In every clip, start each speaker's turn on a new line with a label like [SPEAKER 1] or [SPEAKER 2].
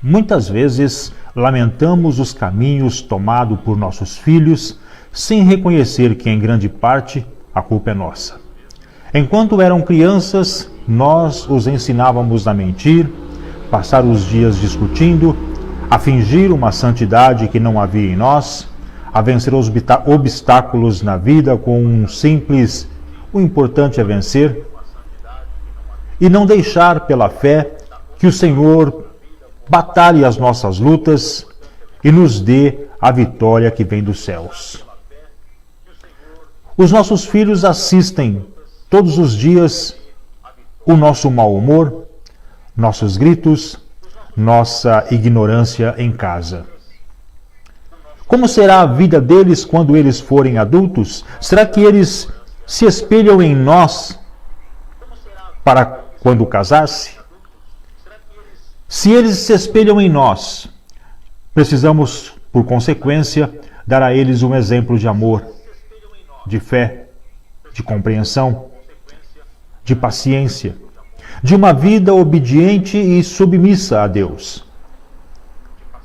[SPEAKER 1] Muitas vezes lamentamos os caminhos tomados por nossos filhos sem reconhecer que, em grande parte, a culpa é nossa. Enquanto eram crianças, nós os ensinávamos a mentir, passar os dias discutindo, a fingir uma santidade que não havia em nós, a vencer os obstáculos na vida com um simples "o importante é vencer", e não deixar pela fé que o Senhor batalhe as nossas lutas e nos dê a vitória que vem dos céus. Os nossos filhos assistem todos os dias o nosso mau humor, nossos gritos, nossa ignorância em casa. Como será a vida deles quando eles forem adultos? Será que eles se espelham em nós para quando casar-se? Se eles se espelham em nós, precisamos, por consequência, dar a eles um exemplo de amor, de fé, de compreensão, de paciência, de uma vida obediente e submissa a Deus.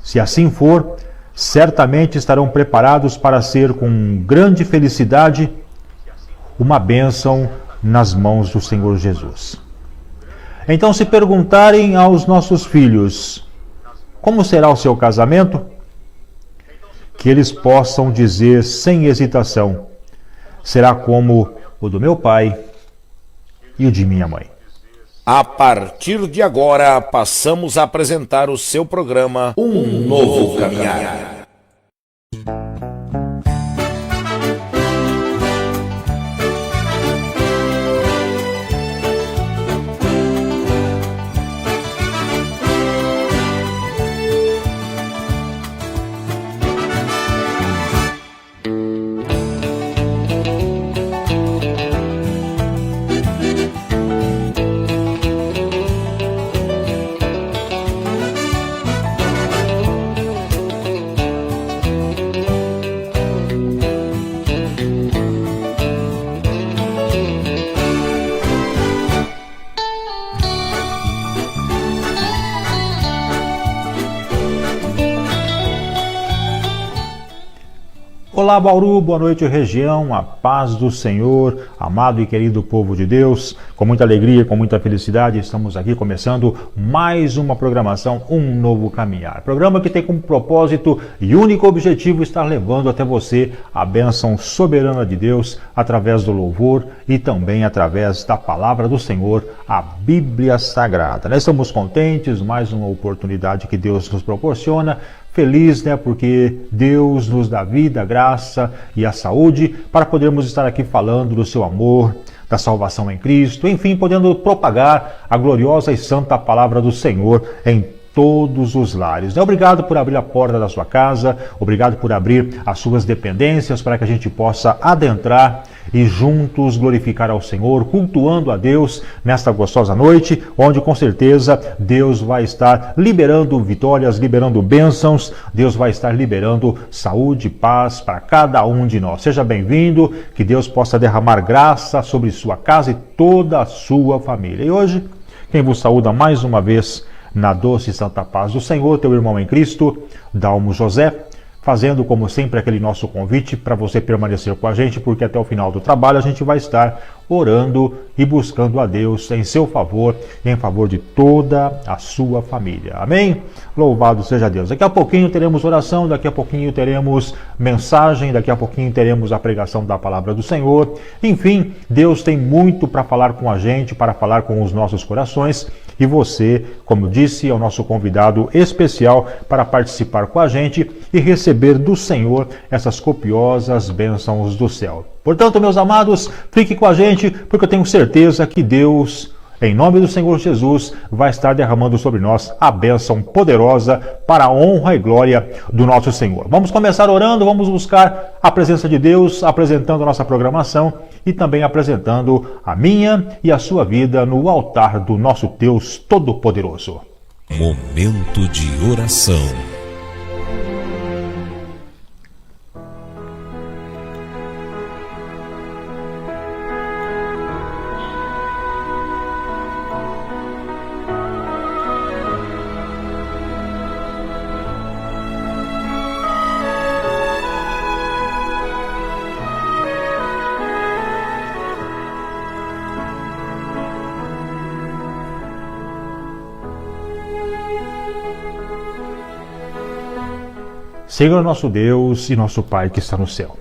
[SPEAKER 1] Se assim for, certamente estarão preparados para ser com grande felicidade uma bênção nas mãos do Senhor Jesus. Então, se perguntarem aos nossos filhos como será o seu casamento, que eles possam dizer sem hesitação: será como o do meu pai e o de minha mãe.
[SPEAKER 2] A partir de agora, passamos a apresentar o seu programa Um Novo Caminhar.
[SPEAKER 1] Olá, Bauru, boa noite, região, a paz do Senhor, amado e querido povo de Deus. Com muita alegria, com muita felicidade, estamos aqui começando mais uma programação, Um Novo Caminhar. Programa que tem como propósito e único objetivo estar levando até você a bênção soberana de Deus através do louvor e também através da palavra do Senhor, a Bíblia Sagrada. Nós estamos contentes, mais uma oportunidade que Deus nos proporciona. Feliz, porque Deus nos dá vida, graça e a saúde para podermos estar aqui falando do seu amor, da salvação em Cristo, enfim, podendo propagar a gloriosa e santa palavra do Senhor em todos os lares. Obrigado por abrir a porta da sua casa, obrigado por abrir as suas dependências para que a gente possa adentrar e juntos glorificar ao Senhor, cultuando a Deus nesta gostosa noite, onde com certeza Deus vai estar liberando vitórias, liberando bênçãos, Deus vai estar liberando saúde e paz para cada um de nós. Seja bem-vindo, que Deus possa derramar graça sobre sua casa e toda a sua família. E hoje, quem vos saúda mais uma vez na doce e santa paz do Senhor, teu irmão em Cristo, Dalmo José, fazendo como sempre aquele nosso convite para você permanecer com a gente, porque até o final do trabalho a gente vai estar orando e buscando a Deus em seu favor e em favor de toda a sua família. Amém? Louvado seja Deus. Daqui a pouquinho teremos oração, daqui a pouquinho teremos mensagem, daqui a pouquinho teremos a pregação da palavra do Senhor. Enfim, Deus tem muito para falar com a gente, para falar com os nossos corações. E você, como disse, é o nosso convidado especial para participar com a gente e receber do Senhor essas copiosas bênçãos do céu. Portanto, meus amados, fique com a gente, porque eu tenho certeza que Deus, em nome do Senhor Jesus, vai estar derramando sobre nós a bênção poderosa para a honra e glória do nosso Senhor. Vamos começar orando, vamos buscar a presença de Deus, apresentando a nossa programação e também apresentando a minha e a sua vida no altar do nosso Deus Todo-Poderoso.
[SPEAKER 3] Momento de oração.
[SPEAKER 1] Senhor nosso Deus e nosso Pai que está no céu.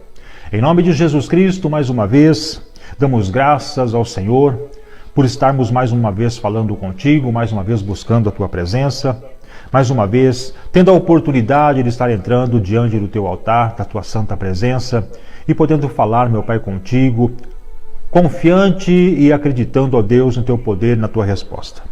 [SPEAKER 1] Em nome de Jesus Cristo, mais uma vez, damos graças ao Senhor por estarmos mais uma vez falando contigo, mais uma vez buscando a tua presença, mais uma vez tendo a oportunidade de estar entrando diante do teu altar, da tua santa presença e podendo falar, meu Pai, contigo, confiante e acreditando, ó Deus, no teu poder, na tua resposta.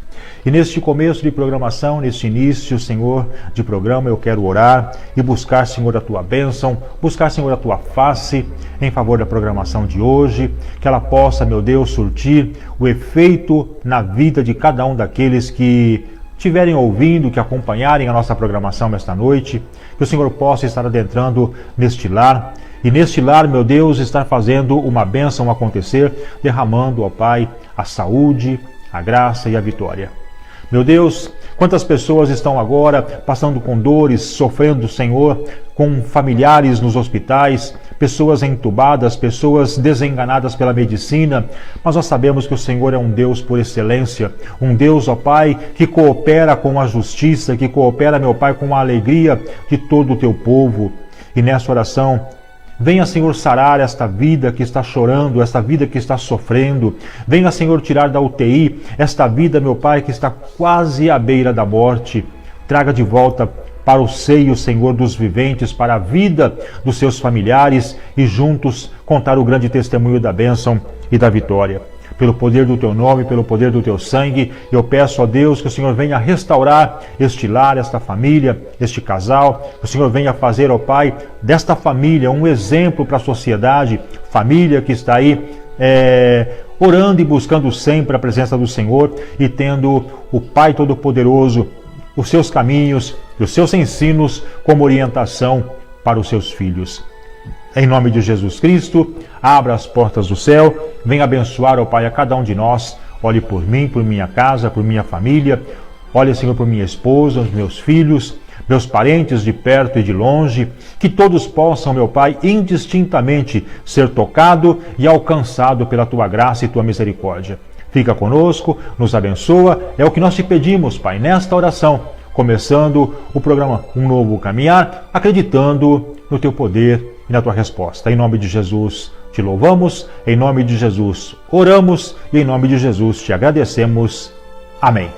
[SPEAKER 1] E neste começo de programação, neste início, Senhor, de programa, eu quero orar e buscar, Senhor, a tua bênção, buscar, Senhor, a tua face em favor da programação de hoje, que ela possa, meu Deus, surtir o efeito na vida de cada um daqueles que estiverem ouvindo, que acompanharem a nossa programação esta noite, que o Senhor possa estar adentrando neste lar, e neste lar, meu Deus, estar fazendo uma bênção acontecer, derramando, ó Pai, a saúde, a graça e a vitória. Meu Deus, quantas pessoas estão agora passando com dores, sofrendo, Senhor, com familiares nos hospitais, pessoas entubadas, pessoas desenganadas pela medicina, mas nós sabemos que o Senhor é um Deus por excelência, um Deus, ó Pai, que coopera com a justiça, que coopera, meu Pai, com a alegria de todo o teu povo. E nessa oração, venha, Senhor, sarar esta vida que está chorando, esta vida que está sofrendo. Venha, Senhor, tirar da UTI esta vida, meu Pai, que está quase à beira da morte. Traga de volta para o seio, Senhor, dos viventes, para a vida dos seus familiares e juntos contar o grande testemunho da bênção e da vitória. Pelo poder do teu nome, pelo poder do teu sangue, eu peço a Deus que o Senhor venha restaurar este lar, esta família, este casal, que o Senhor venha fazer, ó Pai, desta família um exemplo para a sociedade, família que está aí orando e buscando sempre a presença do Senhor e tendo o Pai Todo-Poderoso, os seus caminhos e os seus ensinos como orientação para os seus filhos. Em nome de Jesus Cristo, abra as portas do céu, venha abençoar, ó Pai, a cada um de nós. Olhe por mim, por minha casa, por minha família. Olhe, Senhor, por minha esposa, os meus filhos, meus parentes de perto e de longe. Que todos possam, meu Pai, indistintamente ser tocado e alcançado pela Tua graça e Tua misericórdia. Fica conosco, nos abençoa. É o que nós te pedimos, Pai, nesta oração. Começando o programa Um Novo Caminhar, acreditando no Teu poder e na Tua resposta. Em nome de Jesus te louvamos, em nome de Jesus oramos e em nome de Jesus te agradecemos. Amém.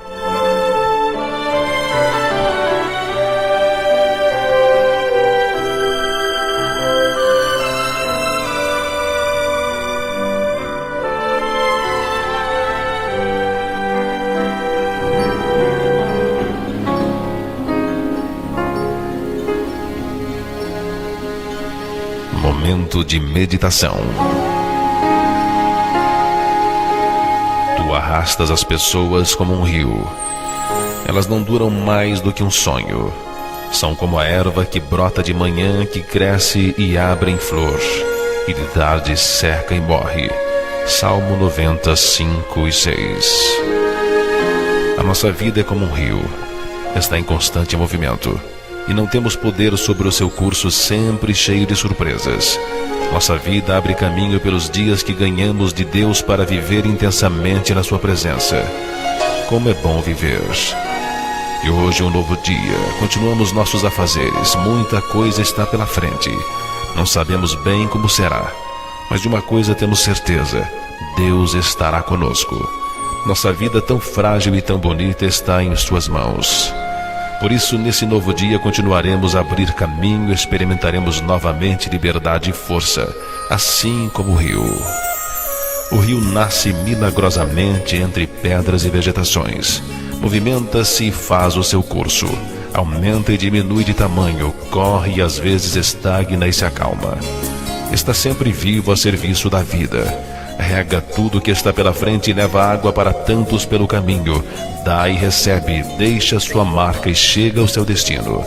[SPEAKER 3] Momento de meditação. Tu arrastas as pessoas como um rio. Elas não duram mais do que um sonho. São como a erva que brota de manhã, que cresce e abre em flor, e de tarde seca e morre. Salmo 90, 5 e 6. A nossa vida é como um rio. Está em constante movimento. E não temos poder sobre o seu curso, sempre cheio de surpresas. Nossa vida abre caminho pelos dias que ganhamos de Deus para viver intensamente na sua presença. Como é bom viver! E hoje é um novo dia, continuamos nossos afazeres, muita coisa está pela frente. Não sabemos bem como será, mas de uma coisa temos certeza: Deus estará conosco. Nossa vida tão frágil e tão bonita está em suas mãos. Por isso, nesse novo dia, continuaremos a abrir caminho, experimentaremos novamente liberdade e força, assim como o rio. O rio nasce milagrosamente entre pedras e vegetações. Movimenta-se e faz o seu curso. Aumenta e diminui de tamanho, corre e às vezes estagna e se acalma. Está sempre vivo a serviço da vida. Rega tudo que está pela frente e leva água para tantos pelo caminho. Dá e recebe, deixa sua marca e chega ao seu destino.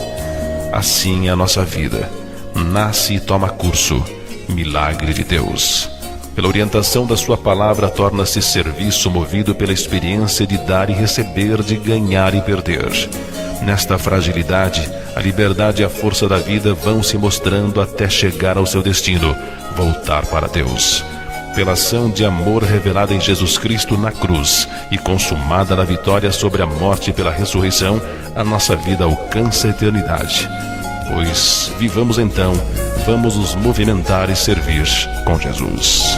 [SPEAKER 3] Assim é a nossa vida. Nasce e toma curso. Milagre de Deus. Pela orientação da sua palavra, torna-se serviço movido pela experiência de dar e receber, de ganhar e perder. Nesta fragilidade, a liberdade e a força da vida vão se mostrando até chegar ao seu destino, voltar para Deus. Pela ação de amor revelada em Jesus Cristo na cruz e consumada na vitória sobre a morte pela ressurreição, a nossa vida alcança a eternidade. Pois vivamos então, vamos nos movimentar e servir com Jesus.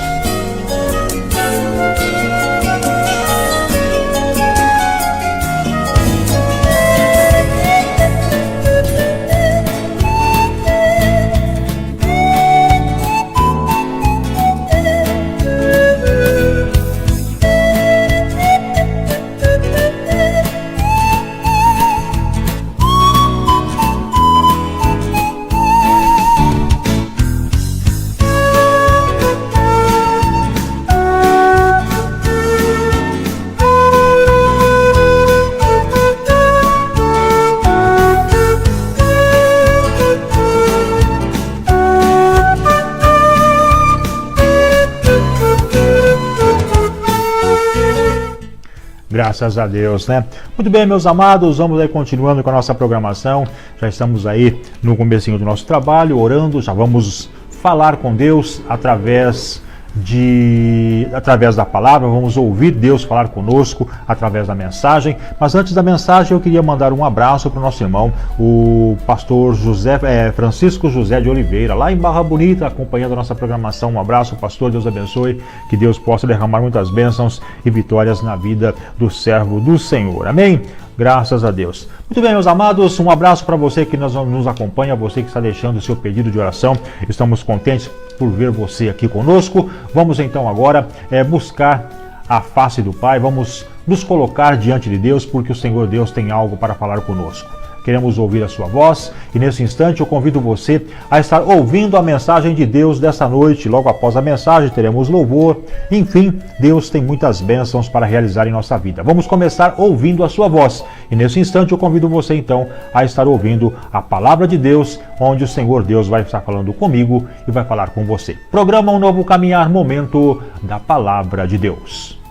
[SPEAKER 1] Graças a Deus, né? Muito bem, meus amados, vamos aí continuando com a nossa programação. Já estamos aí no comecinho do nosso trabalho, orando, já vamos falar com Deus através da palavra, vamos ouvir Deus falar conosco através da mensagem. Mas antes da mensagem, eu queria mandar um abraço para o nosso irmão, o pastor Francisco José de Oliveira, lá em Barra Bonita, acompanhando a nossa programação. Um abraço, pastor, Deus abençoe, que Deus possa derramar muitas bênçãos e vitórias na vida do servo do Senhor. Amém? Graças a Deus. Muito bem, meus amados, um abraço para você que nos acompanha, você que está deixando o seu pedido de oração. Estamos contentes por ver você aqui conosco. Vamos então agora buscar a face do Pai, vamos nos colocar diante de Deus, porque o Senhor Deus tem algo para falar conosco. Queremos ouvir a sua voz e nesse instante eu convido você a estar ouvindo a mensagem de Deus dessa noite. Logo após a mensagem teremos louvor. Enfim, Deus tem muitas bênçãos para realizar em nossa vida. Vamos começar ouvindo a sua voz. E nesse instante eu convido você então a estar ouvindo a palavra de Deus, onde o Senhor Deus vai estar falando comigo e vai falar com você. Programa Um Novo Caminhar, momento da palavra de Deus.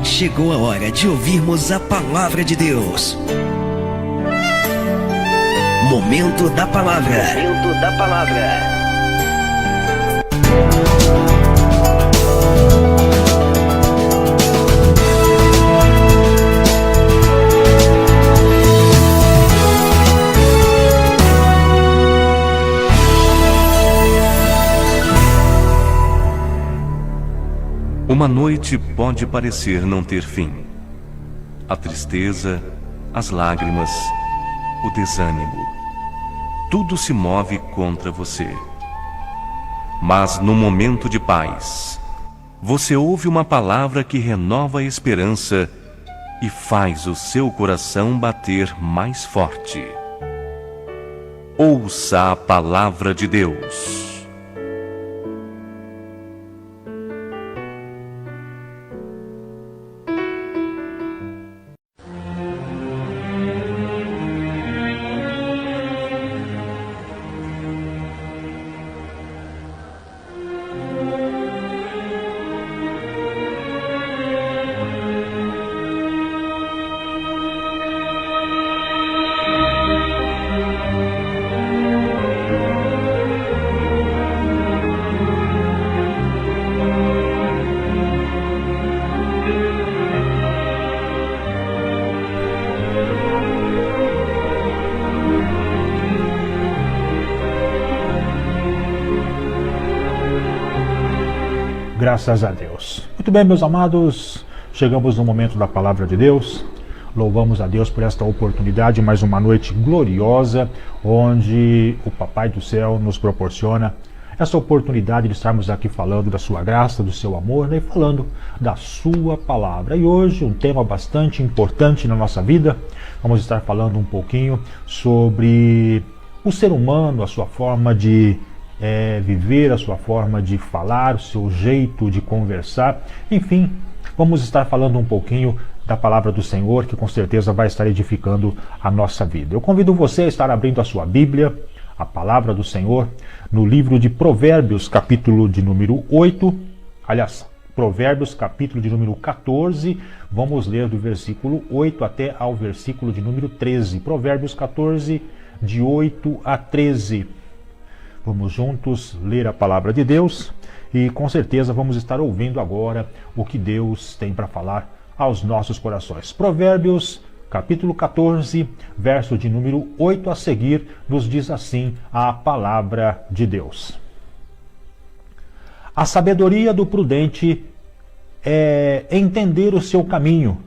[SPEAKER 4] Chegou a hora de ouvirmos a palavra de Deus. Momento da palavra. Momento da palavra.
[SPEAKER 5] Uma noite pode parecer não ter fim. A tristeza, as lágrimas, o desânimo, tudo se move contra você. Mas no momento de paz, você ouve uma palavra que renova a esperança e faz o seu coração bater mais forte. Ouça a palavra de Deus.
[SPEAKER 1] Graças a Deus. Muito bem, meus amados, chegamos no momento da palavra de Deus. Louvamos a Deus por esta oportunidade, mais uma noite gloriosa, onde o Papai do Céu nos proporciona essa oportunidade de estarmos aqui falando da sua graça, do seu amor, né, e falando da sua palavra. E hoje um tema bastante importante na nossa vida. Vamos estar falando um pouquinho sobre o ser humano, a sua forma de viver, a sua forma de falar, o seu jeito de conversar. Enfim, vamos estar falando um pouquinho da palavra do Senhor, que com certeza vai estar edificando a nossa vida. Eu convido você a estar abrindo a sua Bíblia, a palavra do Senhor, no livro de Provérbios, capítulo de número 8, aliás, Provérbios, capítulo de número 14, vamos ler do versículo 8 até ao versículo de número 13. Provérbios 14, de 8 a 13. Vamos juntos ler a palavra de Deus e com certeza vamos estar ouvindo agora o que Deus tem para falar aos nossos corações. Provérbios capítulo 14, verso de número 8 a seguir, nos diz assim a palavra de Deus. A sabedoria do prudente é entender o seu caminho,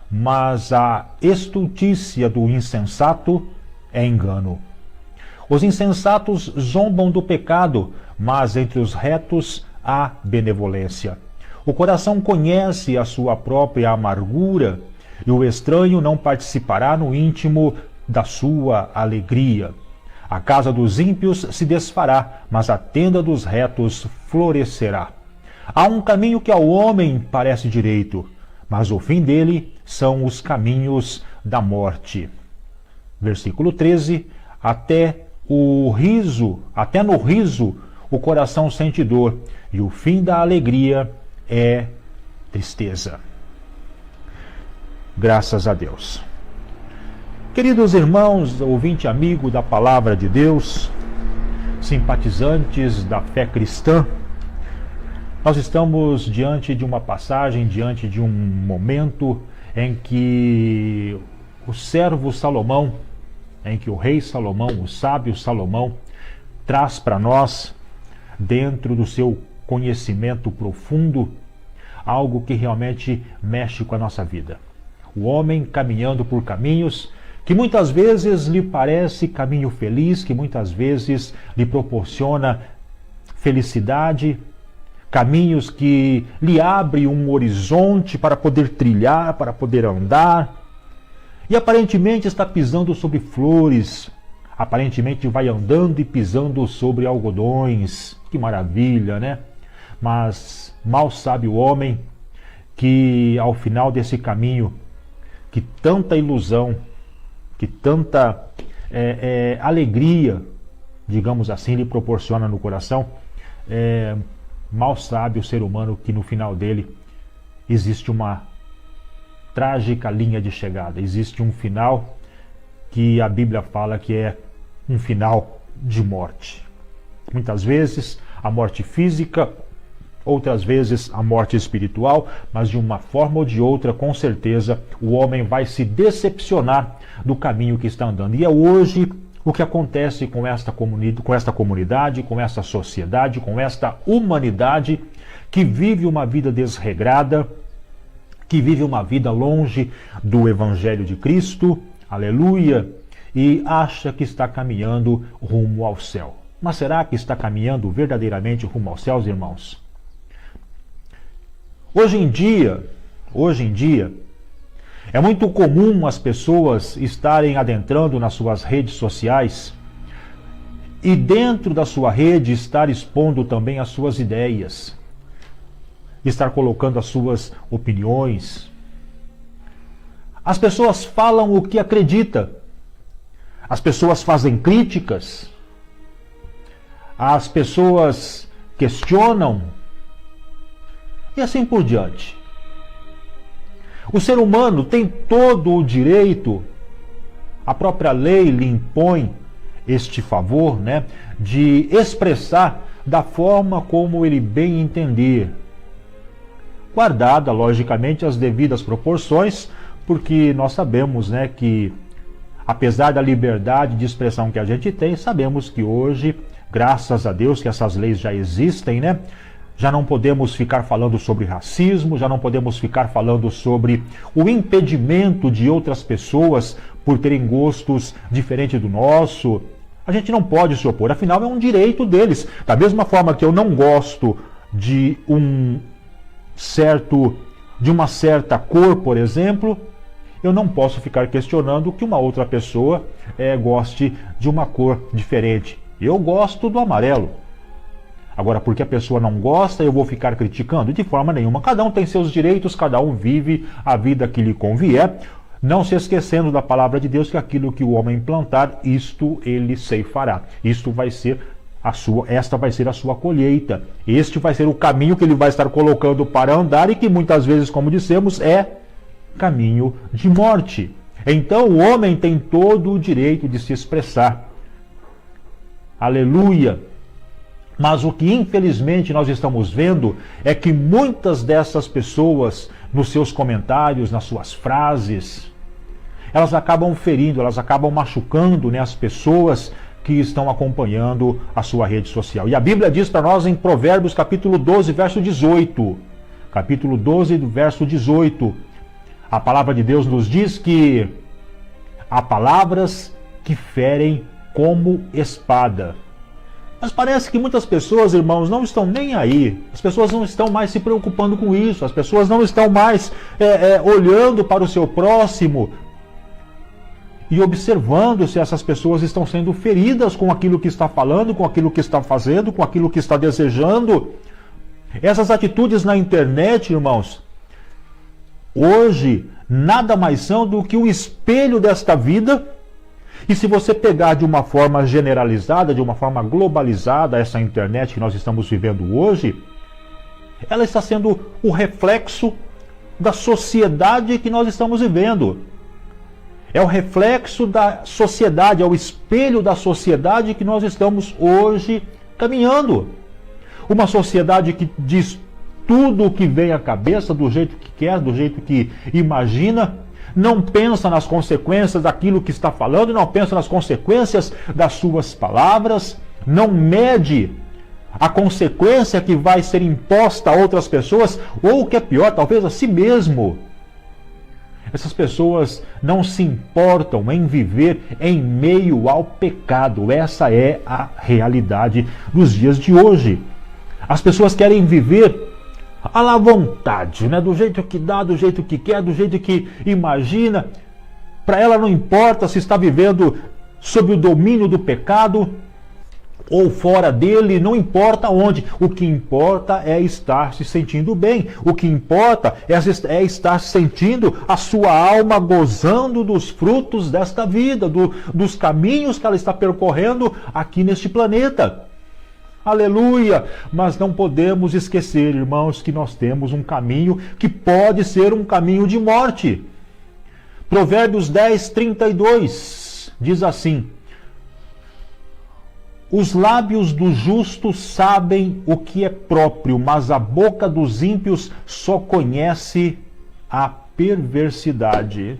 [SPEAKER 1] mas a estultícia do insensato é engano. Os insensatos zombam do pecado, mas entre os retos há benevolência. O coração conhece a sua própria amargura, e o estranho não participará no íntimo da sua alegria. A casa dos ímpios se desfará, mas a tenda dos retos florescerá. Há um caminho que ao homem parece direito, mas o fim dele são os caminhos da morte. Versículo 13, até no riso o coração sente dor, e o fim da alegria é tristeza. Graças a Deus. Queridos irmãos, ouvinte amigo da Palavra de Deus, simpatizantes da fé cristã, nós estamos diante de uma passagem, diante de um momento em que o servo Salomão, em que o rei Salomão, o sábio Salomão, traz para nós, dentro do seu conhecimento profundo, algo que realmente mexe com a nossa vida. O homem caminhando por caminhos que muitas vezes lhe parece caminho feliz, que muitas vezes lhe proporciona felicidade, caminhos que lhe abrem um horizonte para poder trilhar, para poder andar, e aparentemente está pisando sobre flores, aparentemente vai andando e pisando sobre algodões. Que maravilha, né? Mas mal sabe o homem que ao final desse caminho, que tanta ilusão, que tanta alegria, digamos assim, lhe proporciona no coração, mal sabe o ser humano que no final dele existe uma trágica linha de chegada, existe um final que a Bíblia fala que é um final de morte. Muitas vezes a morte física, outras vezes a morte espiritual, mas de uma forma ou de outra, com certeza, o homem vai se decepcionar do caminho que está andando. E é hoje o que acontece com esta comunidade, com esta sociedade, com esta humanidade que vive uma vida desregrada, que vive uma vida longe do Evangelho de Cristo, aleluia, e acha que está caminhando rumo ao céu. Mas será que está caminhando verdadeiramente rumo aos céus, irmãos? Hoje em dia, é muito comum as pessoas estarem adentrando nas suas redes sociais e dentro da sua rede estar expondo também as suas ideias, estar colocando as suas opiniões. As pessoas falam o que acreditam, as pessoas fazem críticas, as pessoas questionam e assim por diante. O ser humano tem todo o direito, a própria lei lhe impõe este favor, né, de expressar da forma como ele bem entender, guardada, logicamente, as devidas proporções, porque nós sabemos, né, que apesar da liberdade de expressão que a gente tem, sabemos que hoje, graças a Deus que essas leis já existem, né, já não podemos ficar falando sobre racismo, já não podemos ficar falando sobre o impedimento de outras pessoas por terem gostos diferentes do nosso. A gente não pode se opor, afinal é um direito deles. Da mesma forma que eu não gosto de uma certa cor, por exemplo, eu não posso ficar questionando que uma outra pessoa goste de uma cor diferente. Eu gosto do amarelo. Agora, porque a pessoa não gosta, eu vou ficar criticando? De forma nenhuma. Cada um tem seus direitos, cada um vive a vida que lhe convier, não se esquecendo da palavra de Deus, que aquilo que o homem plantar, isto ele ceifará. Esta vai ser a sua colheita. Este vai ser o caminho que ele vai estar colocando para andar e que muitas vezes, como dissemos, é caminho de morte. Então o homem tem todo o direito de se expressar. Aleluia! Mas o que infelizmente nós estamos vendo é que muitas dessas pessoas, nos seus comentários, nas suas frases, elas acabam ferindo, elas acabam machucando, né, as pessoas que estão acompanhando a sua rede social. E a Bíblia diz para nós em Provérbios capítulo 12, verso 18. Capítulo 12, verso 18. A palavra de Deus nos diz que há palavras que ferem como espada. Mas parece que muitas pessoas, irmãos, não estão nem aí. As pessoas não estão mais se preocupando com isso. As pessoas não estão mais olhando para o seu próximo e observando se essas pessoas estão sendo feridas com aquilo que está falando, com aquilo que está fazendo, com aquilo que está desejando. Essas atitudes na internet, irmãos, hoje nada mais são do que um espelho desta vida. E se você pegar de uma forma generalizada, de uma forma globalizada, essa internet que nós estamos vivendo hoje, ela está sendo o reflexo da sociedade que nós estamos vivendo. É o reflexo da sociedade, é o espelho da sociedade que nós estamos hoje caminhando. Uma sociedade que diz tudo o que vem à cabeça, do jeito que quer, do jeito que imagina, não pensa nas consequências daquilo que está falando, não pensa nas consequências das suas palavras, não mede a consequência que vai ser imposta a outras pessoas, ou o que é pior, talvez a si mesmo. Essas pessoas não se importam em viver em meio ao pecado. Essa é a realidade dos dias de hoje. As pessoas querem viver à la vontade, né? Do jeito que dá, do jeito que quer, do jeito que imagina. Para ela não importa se está vivendo sob o domínio do pecado ou fora dele, não importa onde. O que importa é estar se sentindo bem. O que importa é estar sentindo a sua alma gozando dos frutos desta vida, dos caminhos que ela está percorrendo aqui neste planeta. Aleluia! Mas não podemos esquecer, irmãos, que nós temos um caminho que pode ser um caminho de morte. Provérbios 10, 32 diz assim: os lábios do justo sabem o que é próprio, mas a boca dos ímpios só conhece a perversidade.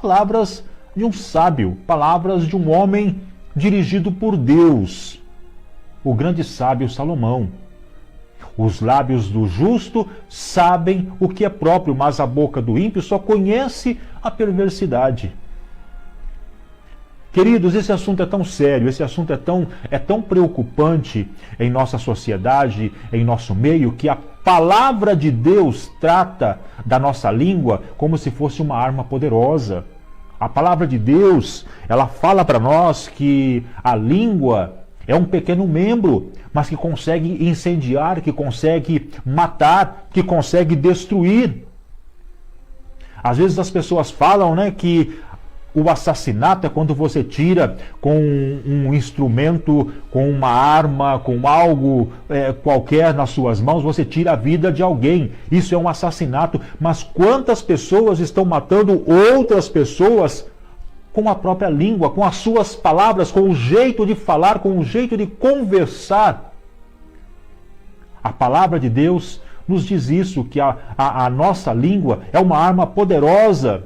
[SPEAKER 1] Palavras de um sábio, palavras de um homem dirigido por Deus, o grande sábio Salomão. Os lábios do justo sabem o que é próprio, mas a boca do ímpio só conhece a perversidade. Queridos, esse assunto é tão sério, esse assunto é tão preocupante em nossa sociedade, em nosso meio, que a palavra de Deus trata da nossa língua como se fosse uma arma poderosa. A palavra de Deus, ela fala para nós que a língua é um pequeno membro, mas que consegue incendiar, que consegue matar, que consegue destruir. Às vezes as pessoas falam, né, que o assassinato é quando você tira com um instrumento, com uma arma, com algo qualquer nas suas mãos, você tira a vida de alguém. Isso é um assassinato. Mas quantas pessoas estão matando outras pessoas com a própria língua, com as suas palavras, com o jeito de falar, com o jeito de conversar? A palavra de Deus nos diz isso, que a nossa língua é uma arma poderosa,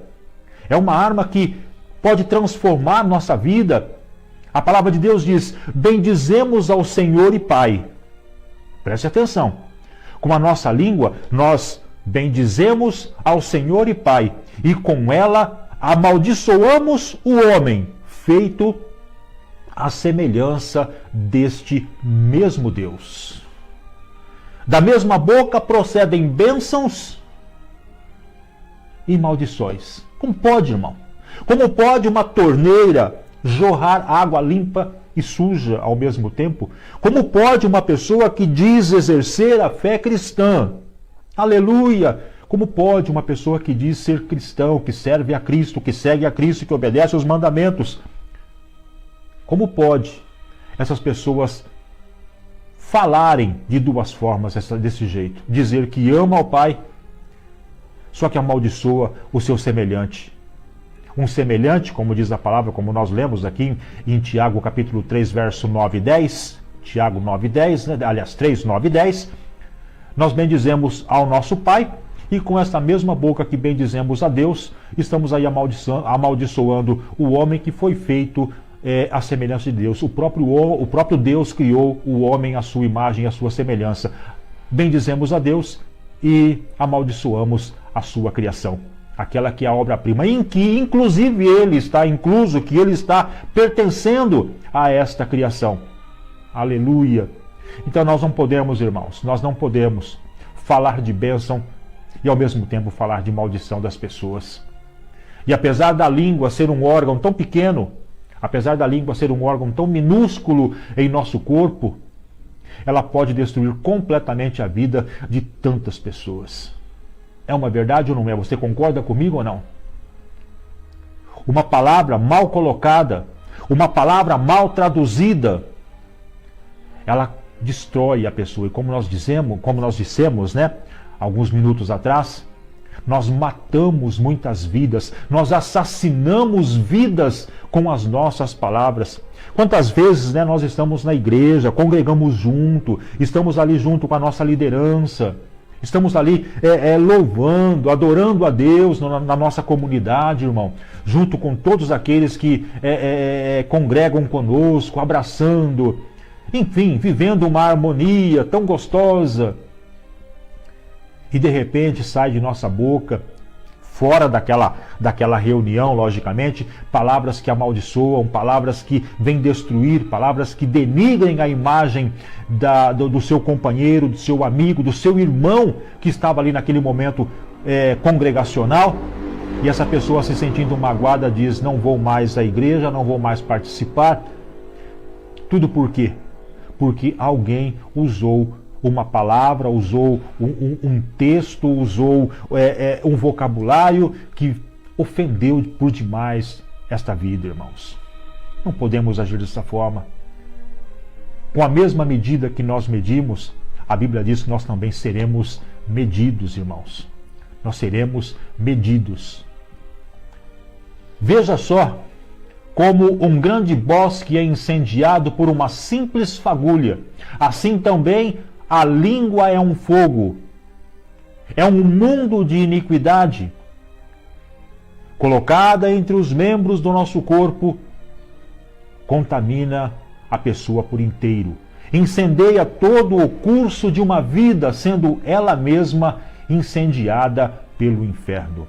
[SPEAKER 1] é uma arma que pode transformar nossa vida. A palavra de Deus diz: bendizemos ao Senhor e Pai. Preste atenção. Com a nossa língua, nós bendizemos ao Senhor e Pai, e com ela amaldiçoamos o homem, feito à semelhança deste mesmo Deus. Da mesma boca procedem bênçãos e maldições. Como pode, irmão? Como pode uma torneira jorrar água limpa e suja ao mesmo tempo? Como pode uma pessoa que diz exercer a fé cristã, aleluia, como pode uma pessoa que diz ser cristão, que serve a Cristo, que segue a Cristo, que obedece aos mandamentos, como pode essas pessoas falarem de duas formas desse jeito? Dizer que ama ao Pai, só que amaldiçoa o seu semelhante. Um semelhante, como diz a palavra, como nós lemos aqui em Tiago capítulo 3, verso 9 e 10, Tiago 9 e 10, né? Aliás, 3, 9 e 10, nós bendizemos ao nosso Pai, e com esta mesma boca que bendizemos a Deus, estamos aí amaldiçoando o homem que foi feito à semelhança de Deus. O próprio Deus criou o homem à sua imagem e à sua semelhança. Bendizemos a Deus e amaldiçoamos a sua criação, aquela que é a obra-prima, em que inclusive ele está incluso, que ele está pertencendo a esta criação. Aleluia! Então nós não podemos, irmãos, nós não podemos falar de bênção e ao mesmo tempo falar de maldição das pessoas. E apesar da língua ser um órgão tão pequeno, apesar da língua ser um órgão tão minúsculo em nosso corpo, ela pode destruir completamente a vida de tantas pessoas. É uma verdade ou não é? Você concorda comigo ou não? Uma palavra mal colocada, uma palavra mal traduzida, ela destrói a pessoa. E como nós dissemos, né, alguns minutos atrás, nós matamos muitas vidas, nós assassinamos vidas com as nossas palavras. Quantas vezes, né, nós estamos na igreja, congregamos junto, estamos ali junto com a nossa liderança, estamos ali louvando, adorando a Deus na nossa comunidade, irmão, junto com todos aqueles que congregam conosco, abraçando, enfim, vivendo uma harmonia tão gostosa. E de repente sai de nossa boca, fora daquela reunião, logicamente, palavras que amaldiçoam, palavras que vêm destruir, palavras que denigrem a imagem do seu companheiro, do seu amigo, do seu irmão que estava ali naquele momento congregacional. E essa pessoa, se sentindo magoada, diz: não vou mais à igreja, não vou mais participar. Tudo por quê? Porque alguém usou uma palavra, usou um texto, usou um vocabulário que ofendeu por demais esta vida, irmãos. Não podemos agir dessa forma. Com a mesma medida que nós medimos, a Bíblia diz que nós também seremos medidos, irmãos. Nós seremos medidos. Veja só como um grande bosque é incendiado por uma simples fagulha. Assim também a língua é um fogo, é um mundo de iniquidade, colocada entre os membros do nosso corpo, contamina a pessoa por inteiro, incendeia todo o curso de uma vida, sendo ela mesma incendiada pelo inferno.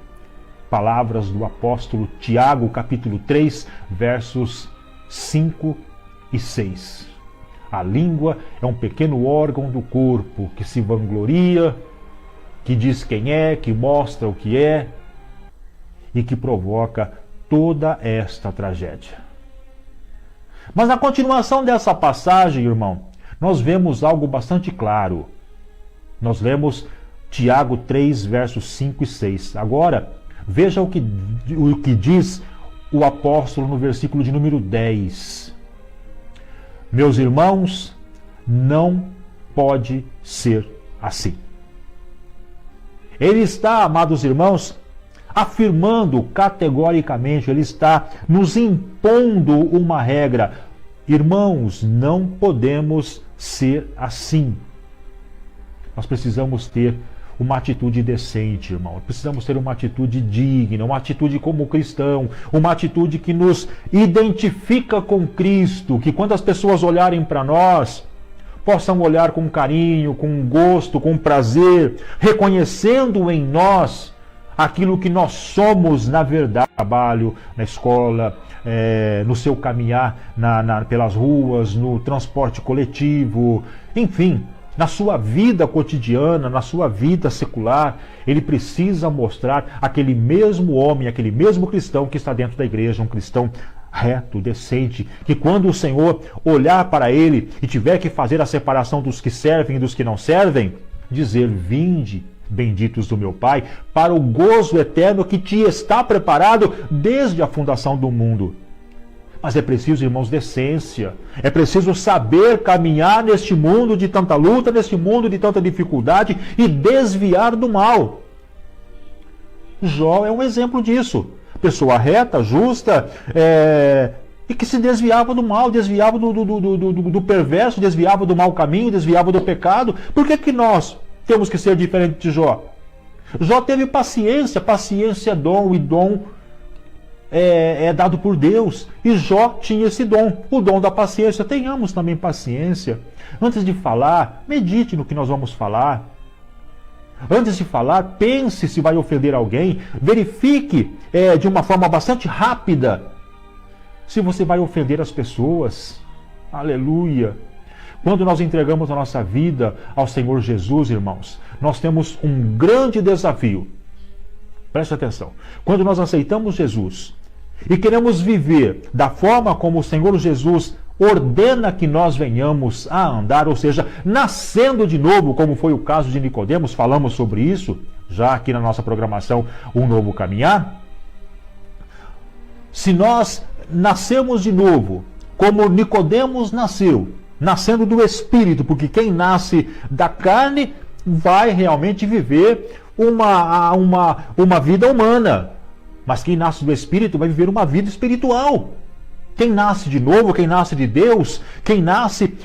[SPEAKER 1] Palavras do apóstolo Tiago, capítulo 3, versos 5 e 6. A língua é um pequeno órgão do corpo que se vangloria, que diz quem é, que mostra o que é e que provoca toda esta tragédia. Mas na continuação dessa passagem, irmão, nós vemos algo bastante claro. Nós lemos Tiago 3, versos 5 e 6. Agora, veja o que diz o apóstolo no versículo de número 10. Meus irmãos, não pode ser assim. Ele está, amados irmãos, afirmando categoricamente, ele está nos impondo uma regra. Irmãos, não podemos ser assim. Nós precisamos ter uma atitude decente, irmão. Precisamos ter uma atitude digna, uma atitude como cristão, uma atitude que nos identifica com Cristo, que quando as pessoas olharem para nós, possam olhar com carinho, com gosto, com prazer, reconhecendo em nós aquilo que nós somos na verdade, no trabalho, na escola, no seu caminhar pelas ruas, no transporte coletivo, enfim, na sua vida cotidiana, na sua vida secular. Ele precisa mostrar aquele mesmo homem, aquele mesmo cristão que está dentro da igreja, um cristão reto, decente, que quando o Senhor olhar para ele e tiver que fazer a separação dos que servem e dos que não servem, dizer: vinde, benditos do meu Pai, para o gozo eterno que te está preparado desde a fundação do mundo. Mas é preciso, irmãos, decência. É preciso saber caminhar neste mundo de tanta luta, neste mundo de tanta dificuldade e desviar do mal. Jó é um exemplo disso. Pessoa reta, justa, e que se desviava do mal, desviava do perverso, desviava do mau caminho, desviava do pecado. Por que nós temos que ser diferente de Jó? Jó teve paciência, paciência é dom, e dom é dado por Deus. E Jó tinha esse dom, o dom da paciência. Tenhamos também paciência. Antes de falar, medite no que nós vamos falar. Antes de falar, pense se vai ofender alguém. Verifique de uma forma bastante rápida se você vai ofender as pessoas. Aleluia! Quando nós entregamos a nossa vida ao Senhor Jesus, irmãos, nós temos um grande desafio. Preste atenção. Quando nós aceitamos Jesus e queremos viver da forma como o Senhor Jesus ordena que nós venhamos a andar, ou seja, nascendo de novo, como foi o caso de Nicodemos, falamos sobre isso já aqui na nossa programação Um Novo Caminhar. Se nós nascemos de novo, como Nicodemos nasceu, nascendo do Espírito, porque quem nasce da carne vai realmente viver uma vida humana, mas quem nasce do Espírito vai viver uma vida espiritual. Quem nasce de novo, quem nasce de Deus, quem nasce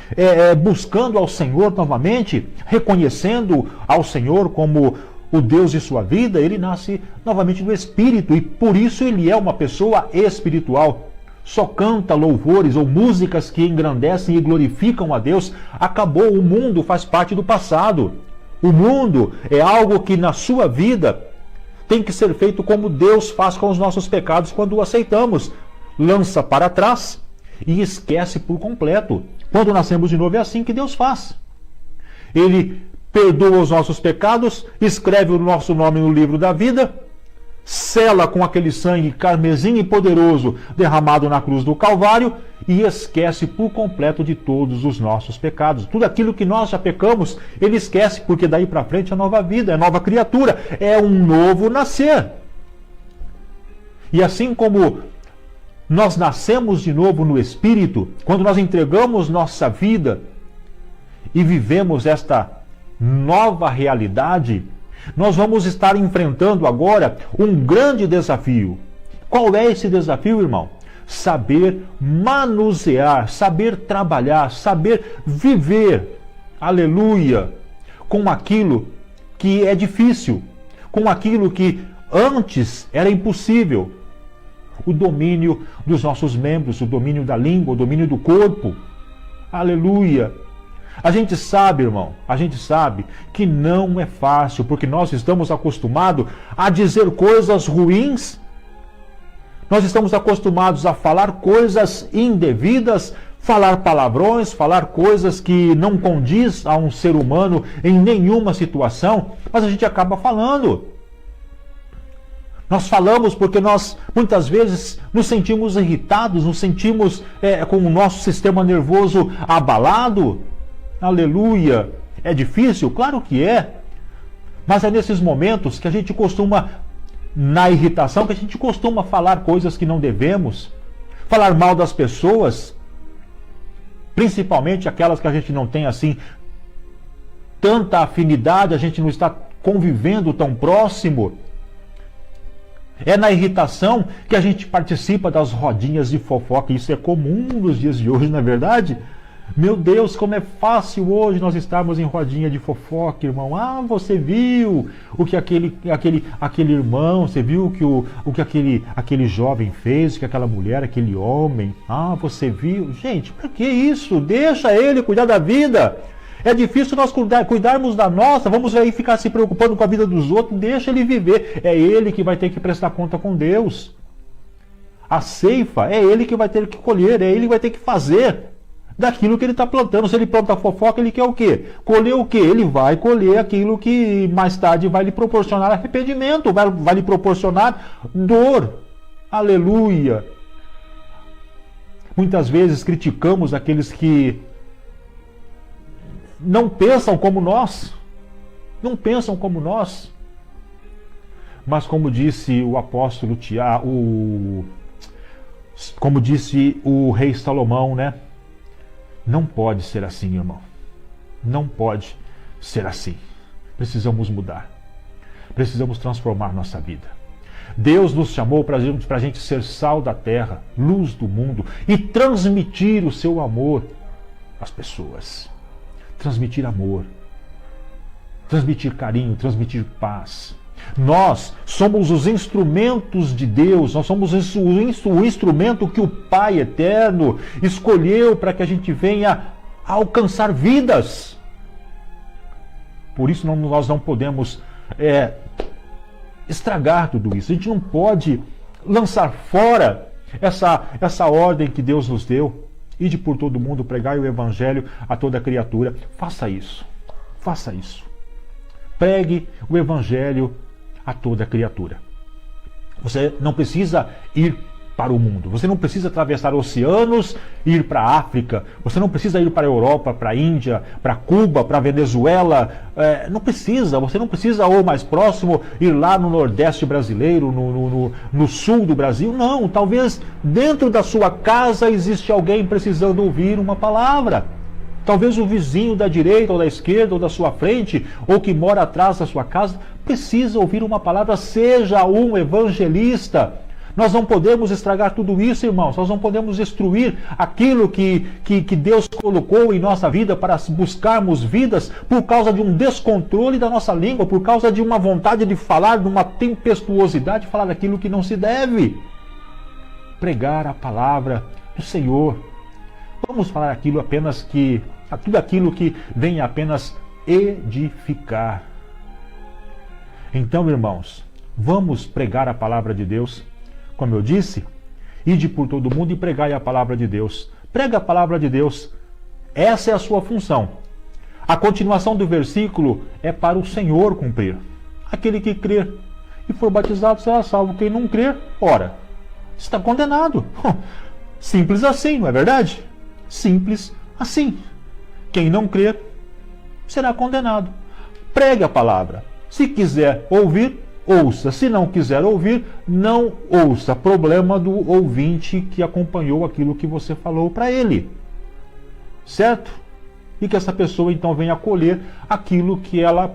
[SPEAKER 1] buscando ao Senhor novamente, reconhecendo ao Senhor como o Deus de sua vida, ele nasce novamente do Espírito, e por isso ele é uma pessoa espiritual. Só canta louvores ou músicas que engrandecem e glorificam a Deus. Acabou, o mundo faz parte do passado. O mundo é algo que na sua vida tem que ser feito como Deus faz com os nossos pecados quando o aceitamos. Lança para trás e esquece por completo. Quando nascemos de novo é assim que Deus faz. Ele perdoa os nossos pecados, escreve o nosso nome no livro da vida, sela com aquele sangue carmesim e poderoso derramado na cruz do Calvário e esquece por completo de todos os nossos pecados. Tudo aquilo que nós já pecamos, ele esquece, porque daí para frente é nova vida, é nova criatura, é um novo nascer. E assim como nós nascemos de novo no Espírito, quando nós entregamos nossa vida e vivemos esta nova realidade, nós vamos estar enfrentando agora um grande desafio. Qual é esse desafio, irmão? Saber manusear, saber trabalhar, saber viver, aleluia, com aquilo que é difícil, com aquilo que antes era impossível. O domínio dos nossos membros, o domínio da língua, o domínio do corpo. Aleluia! A gente sabe, irmão, a gente sabe que não é fácil, porque nós estamos acostumados a dizer coisas ruins, nós estamos acostumados a falar coisas indevidas, falar palavrões, falar coisas que não condiz a um ser humano em nenhuma situação, mas a gente acaba falando. Nós falamos porque nós, muitas vezes, nos sentimos irritados, nos sentimos com o nosso sistema nervoso abalado. Aleluia! É difícil? Claro que é. Mas é nesses momentos que a gente costuma, na irritação, que a gente costuma falar coisas que não devemos, falar mal das pessoas, principalmente aquelas que a gente não tem assim tanta afinidade, a gente não está convivendo tão próximo. É na irritação que a gente participa das rodinhas de fofoca. Isso é comum nos dias de hoje, não é verdade? Meu Deus, como é fácil hoje nós estarmos em rodinha de fofoca, irmão. Ah, você viu o que aquele irmão, você viu o que aquele jovem fez, o que aquela mulher, aquele homem. Ah, você viu? Gente, para que isso? Deixa ele cuidar da vida. É difícil nós cuidarmos da nossa, vamos aí ficar se preocupando com a vida dos outros, deixa ele viver. É ele que vai ter que prestar conta com Deus. A ceifa é ele que vai ter que colher, é ele que vai ter que fazer daquilo que ele está plantando. Se ele planta fofoca, ele quer o quê? Colher o quê? Ele vai colher aquilo que mais tarde vai lhe proporcionar arrependimento, vai lhe proporcionar dor. Aleluia! Muitas vezes criticamos aqueles que não pensam como nós. Não pensam como nós. Mas como disse o apóstolo Tiago, como disse o rei Salomão, né? Não pode ser assim, irmão. Não pode ser assim. Precisamos mudar. Precisamos transformar nossa vida. Deus nos chamou para a gente ser sal da terra, luz do mundo e transmitir o seu amor às pessoas. Transmitir amor, transmitir carinho, transmitir paz. Nós somos os instrumentos de Deus, nós somos o instrumento que o Pai Eterno escolheu para que a gente venha a alcançar vidas. Por isso nós não podemos estragar tudo isso. A gente não pode lançar fora essa ordem que Deus nos deu. Ide por todo mundo, pregai o Evangelho a toda criatura. Faça isso. Faça isso. Pregue o Evangelho a toda criatura. Você não precisa ir para o mundo. Você não precisa atravessar oceanos e ir para a África. Você não precisa ir para a Europa, para a Índia, para Cuba, para a Venezuela. Não precisa. Você não precisa, ou mais próximo, ir lá no Nordeste brasileiro, no Sul do Brasil. Não. Talvez dentro da sua casa existe alguém precisando ouvir uma palavra. Talvez o vizinho da direita ou da esquerda ou da sua frente, ou que mora atrás da sua casa, precisa ouvir uma palavra. Seja um evangelista. Nós não podemos estragar tudo isso, irmãos. Nós não podemos destruir aquilo que Deus colocou em nossa vida para buscarmos vidas por causa de um descontrole da nossa língua, por causa de uma vontade de falar, de uma tempestuosidade, de falar daquilo que não se deve. Pregar a palavra do Senhor. Vamos falar tudo aquilo que vem apenas edificar. Então, irmãos, vamos pregar a palavra de Deus. Como eu disse, ide por todo mundo e pregai a palavra de Deus. Prega a palavra de Deus. Essa é a sua função. A continuação do versículo é para o Senhor cumprir. Aquele que crer e for batizado será salvo. Quem não crer, ora, está condenado. Simples assim, não é verdade? Simples assim. Quem não crer será condenado. Pregue a palavra. Se quiser ouvir, ouça. Se não quiser ouvir, não ouça. Problema do ouvinte que acompanhou aquilo que você falou para ele. Certo? E que essa pessoa então venha acolher aquilo que ela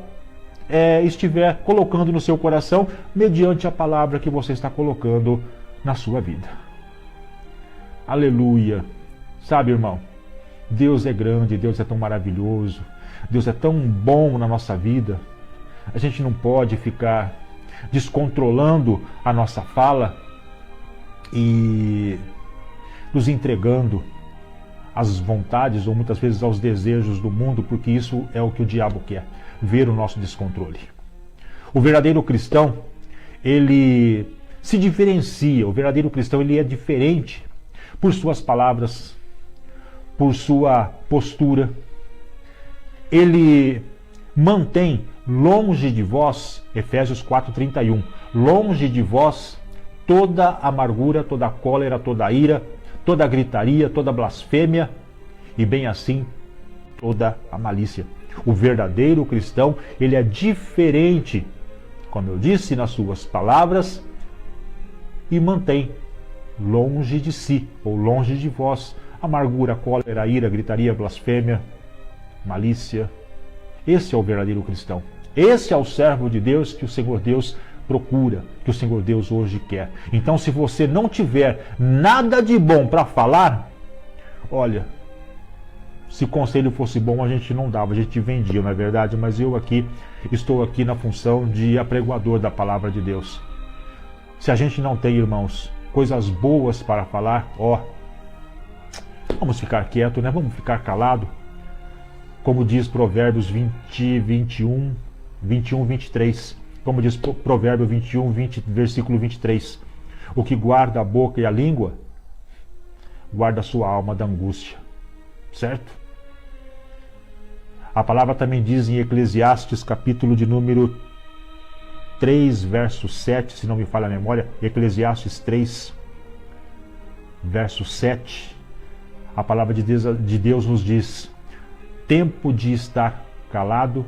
[SPEAKER 1] estiver colocando no seu coração, mediante a palavra que você está colocando na sua vida. Aleluia! Sabe, irmão, Deus é grande, Deus é tão maravilhoso, Deus é tão bom na nossa vida. A gente não pode ficar descontrolando a nossa fala e nos entregando às vontades ou muitas vezes aos desejos do mundo, porque isso é o que o diabo quer, ver o nosso descontrole. O verdadeiro cristão, ele se diferencia, o verdadeiro cristão ele é diferente por suas palavras, por sua postura. Ele mantém longe de vós, Efésios 4:31, longe de vós toda amargura, toda cólera, toda ira, toda gritaria, toda blasfêmia e bem assim toda a malícia. O verdadeiro cristão, ele é diferente, como eu disse, nas suas palavras, e mantém longe de si ou longe de vós amargura, cólera, ira, gritaria, blasfêmia, malícia. Esse é o verdadeiro cristão. Esse é o servo de Deus que o Senhor Deus procura, que o Senhor Deus hoje quer. Então, se você não tiver nada de bom para falar, olha, se conselho fosse bom a gente não dava, a gente vendia, não é verdade? Mas eu estou aqui na função de apregoador da palavra de Deus. Se a gente não tem, irmãos, coisas boas para falar, vamos ficar quieto, né? Vamos ficar calado. Como diz Provérbios 21, 23. Como diz Provérbio 21, versículo 23. O que guarda a boca e a língua, guarda a sua alma da angústia. Certo? A palavra também diz em Eclesiastes, capítulo de número 3, verso 7, se não me falha a memória, Eclesiastes 3, verso 7, a palavra de Deus nos diz: tempo de estar calado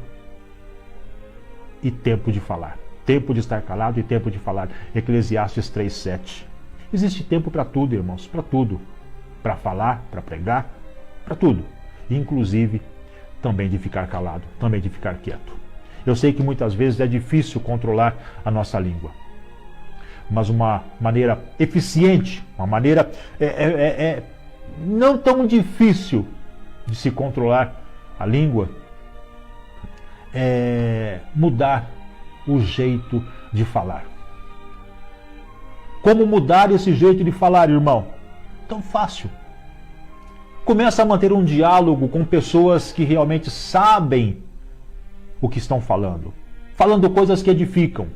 [SPEAKER 1] e tempo de falar. Tempo de estar calado e tempo de falar. Eclesiastes 3:7. Existe tempo para tudo, irmãos, para tudo. Para falar, para pregar, para tudo. Inclusive, também de ficar calado, também de ficar quieto. Eu sei que muitas vezes é difícil controlar a nossa língua. Mas uma maneira eficiente, uma maneira não tão difícil de se controlar a língua é mudar o jeito de falar. Como mudar esse jeito de falar, irmão? Tão fácil. Começa a manter um diálogo com pessoas que realmente sabem o que estão falando coisas que edificam.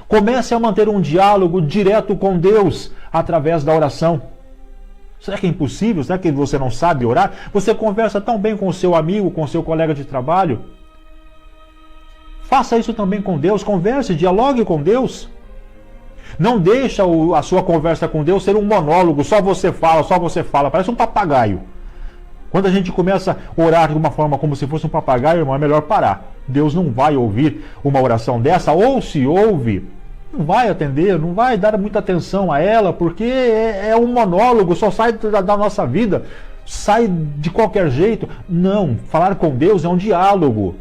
[SPEAKER 1] Comece a manter um diálogo direto com Deus através da oração. Será que é impossível? Será que você não sabe orar? Você conversa tão bem com o seu amigo, com o seu colega de trabalho. Faça isso também com Deus. Converse, dialogue com Deus. Não deixa a sua conversa com Deus ser um monólogo. Só você fala. Parece um papagaio. Quando a gente começa a orar de uma forma como se fosse um papagaio, irmão, é melhor parar. Deus não vai ouvir uma oração dessa, ou se ouve, não vai atender, não vai dar muita atenção a ela, porque é um monólogo, só sai da nossa vida, sai de qualquer jeito. Não, falar com Deus é um diálogo.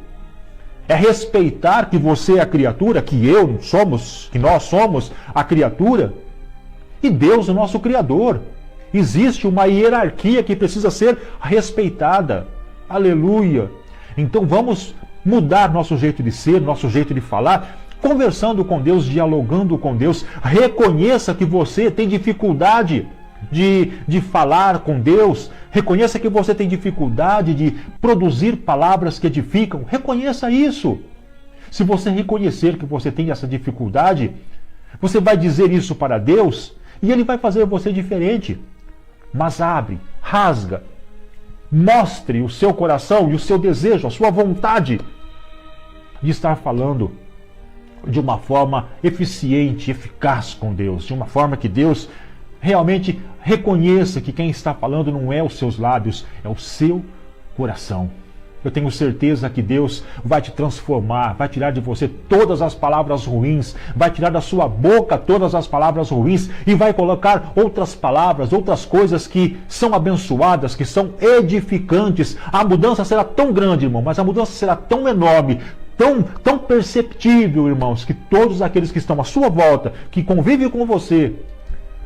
[SPEAKER 1] É respeitar que você é a criatura, que nós somos a criatura, e Deus o nosso Criador. Existe uma hierarquia que precisa ser respeitada. Aleluia! Então vamos mudar nosso jeito de ser, nosso jeito de falar, conversando com Deus, dialogando com Deus. Reconheça que você tem dificuldade de falar com Deus. Reconheça que você tem dificuldade de produzir palavras que edificam. Reconheça isso. Se você reconhecer que você tem essa dificuldade, você vai dizer isso para Deus e Ele vai fazer você diferente. Mas abre, rasga, mostre o seu coração e o seu desejo, a sua vontade de estar falando de uma forma eficiente, eficaz com Deus, de uma forma que Deus realmente reconheça que quem está falando não é os seus lábios, é o seu coração. Eu tenho certeza que Deus vai te transformar, vai tirar de você todas as palavras ruins, vai tirar da sua boca todas as palavras ruins e vai colocar outras palavras, outras coisas que são abençoadas, que são edificantes. A mudança será tão grande, irmão, mas a mudança será tão enorme, tão perceptível, irmãos, que todos aqueles que estão à sua volta, que convivem com você,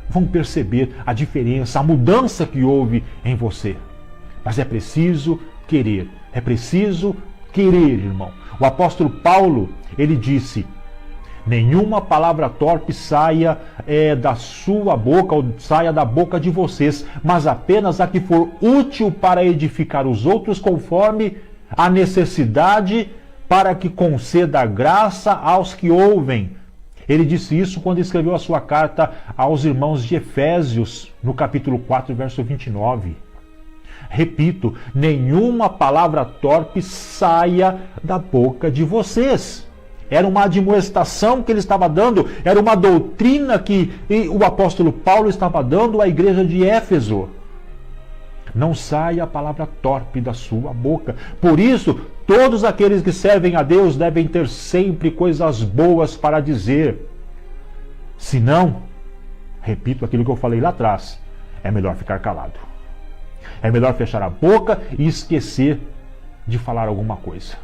[SPEAKER 1] vão perceber a diferença, a mudança que houve em você. Mas é preciso querer. É preciso querer, irmão. O apóstolo Paulo, ele disse: nenhuma palavra torpe saia da sua boca ou saia da boca de vocês, mas apenas a que for útil para edificar os outros conforme a necessidade, para que conceda graça aos que ouvem. Ele disse isso quando escreveu a sua carta aos irmãos de Efésios, no capítulo 4, verso 29. Repito, nenhuma palavra torpe saia da boca de vocês. Era uma admoestação que ele estava dando, era uma doutrina que o apóstolo Paulo estava dando à igreja de Éfeso. Não saia a palavra torpe da sua boca. Por isso, todos aqueles que servem a Deus devem ter sempre coisas boas para dizer. Se não, repito aquilo que eu falei lá atrás, é melhor ficar calado. É melhor fechar a boca e esquecer de falar alguma coisa.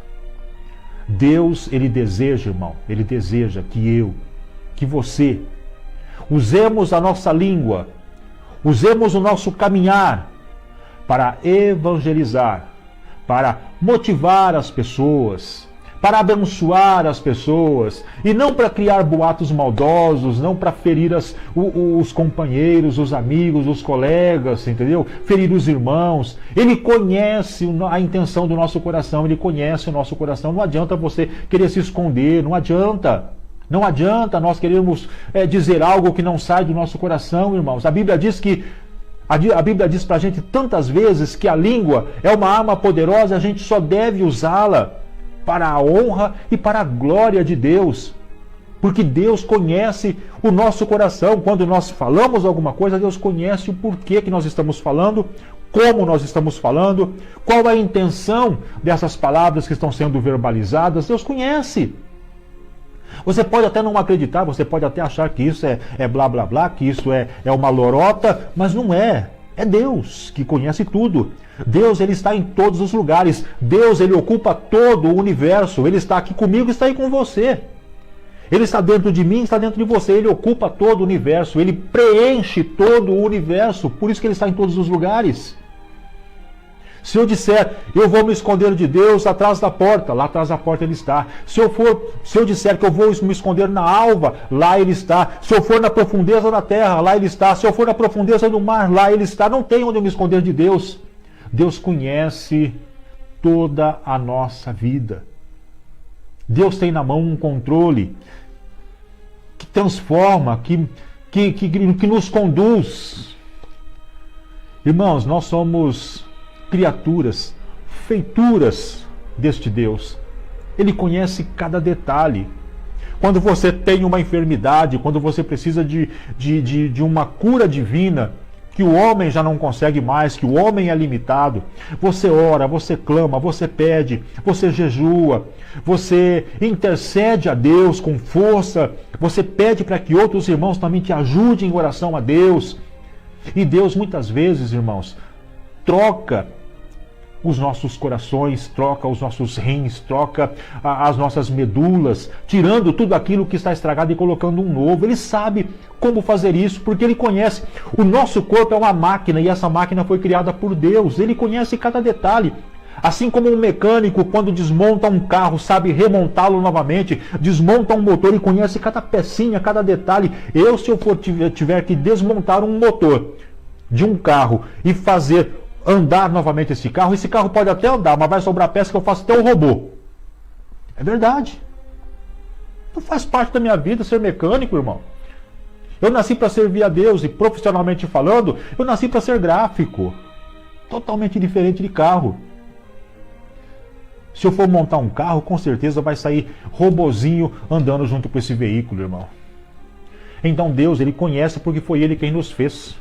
[SPEAKER 1] Deus, Ele deseja, irmão, Ele deseja que você, usemos a nossa língua, usemos o nosso caminhar para evangelizar, para motivar as pessoas, para abençoar as pessoas, e não para criar boatos maldosos, não para ferir os companheiros, os amigos, os colegas, entendeu? Ferir os irmãos. Ele conhece a intenção do nosso coração, Ele conhece o nosso coração. Não adianta você querer se esconder, não adianta. Não adianta nós queremos dizer algo que não sai do nosso coração, irmãos. A Bíblia diz para a gente tantas vezes que a língua é uma arma poderosa, a gente só deve usá-la para a honra e para a glória de Deus. Porque Deus conhece o nosso coração. Quando nós falamos alguma coisa, Deus conhece o porquê que nós estamos falando, como nós estamos falando, qual a intenção dessas palavras que estão sendo verbalizadas. Deus conhece. Você pode até não acreditar, você pode até achar que isso é blá blá blá, que isso é uma lorota, mas não é. É Deus que conhece tudo. Deus, Ele está em todos os lugares. Deus, Ele ocupa todo o universo. Ele está aqui comigo, está aí com você. Ele está dentro de mim, está dentro de você. Ele ocupa todo o universo. Ele preenche todo o universo. Por isso que Ele está em todos os lugares. Se eu disser, eu vou me esconder de Deus atrás da porta, lá atrás da porta Ele está. Se eu disser que eu vou me esconder na alva, lá Ele está. Se eu for na profundeza da terra, lá Ele está. Se eu for na profundeza do mar, lá Ele está. Não tem onde eu me esconder de Deus. Deus conhece toda a nossa vida. Deus tem na mão um controle que transforma, que nos conduz. Irmãos, nós somos criaturas, feituras deste Deus. Ele conhece cada detalhe. Quando você tem uma enfermidade, quando você precisa de uma cura divina, que o homem já não consegue mais, que o homem é limitado, você ora, você clama, você pede, você jejua, você intercede a Deus com força, você pede para que outros irmãos também te ajudem em oração a Deus. E Deus muitas vezes, irmãos, troca os nossos corações, troca os nossos rins, troca as nossas medulas, tirando tudo aquilo que está estragado e colocando um novo. Ele sabe como fazer isso, porque Ele conhece. O nosso corpo é uma máquina e essa máquina foi criada por Deus. Ele conhece cada detalhe. Assim como um mecânico, quando desmonta um carro, sabe remontá-lo novamente, desmonta um motor e conhece cada pecinha, cada detalhe. Se eu tiver que desmontar um motor de um carro e fazer andar novamente esse carro pode até andar, mas vai sobrar peça que eu faço até um robô. É verdade. Não faz parte da minha vida ser mecânico, irmão. Eu nasci para servir a Deus e, profissionalmente falando, eu nasci para ser gráfico. Totalmente diferente de carro. Se eu for montar um carro, com certeza vai sair robozinho andando junto com esse veículo, irmão. Então Deus, Ele conhece porque foi Ele quem nos fez.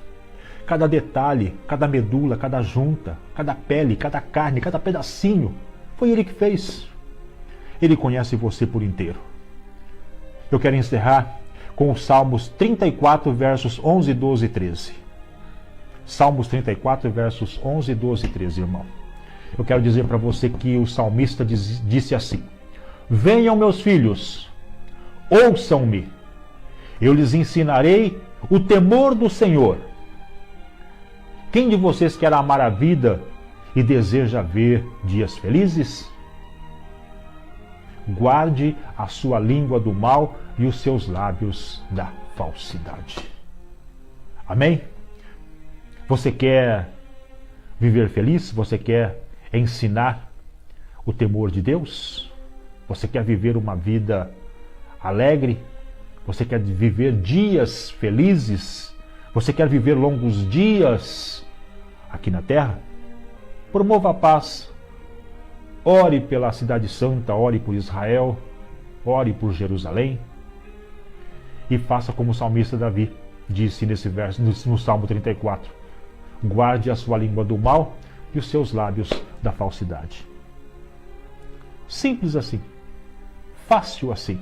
[SPEAKER 1] Cada detalhe, cada medula, cada junta, cada pele, cada carne, cada pedacinho, foi Ele que fez. Ele conhece você por inteiro. Eu quero encerrar com os Salmos 34, versos 11, 12 e 13. Salmos 34, versos 11, 12 e 13, irmão. Eu quero dizer para você que o salmista disse assim: venham meus filhos, ouçam-me, eu lhes ensinarei o temor do Senhor. Quem de vocês quer amar a vida e deseja ver dias felizes? Guarde a sua língua do mal e os seus lábios da falsidade. Amém? Você quer viver feliz? Você quer ensinar o temor de Deus? Você quer viver uma vida alegre? Você quer viver dias felizes? Você quer viver longos dias aqui na terra? Promova a paz. Ore pela Cidade Santa, ore por Israel, ore por Jerusalém. E faça como o salmista Davi disse nesse verso, no Salmo 34. Guarde a sua língua do mal e os seus lábios da falsidade. Simples assim. Fácil assim.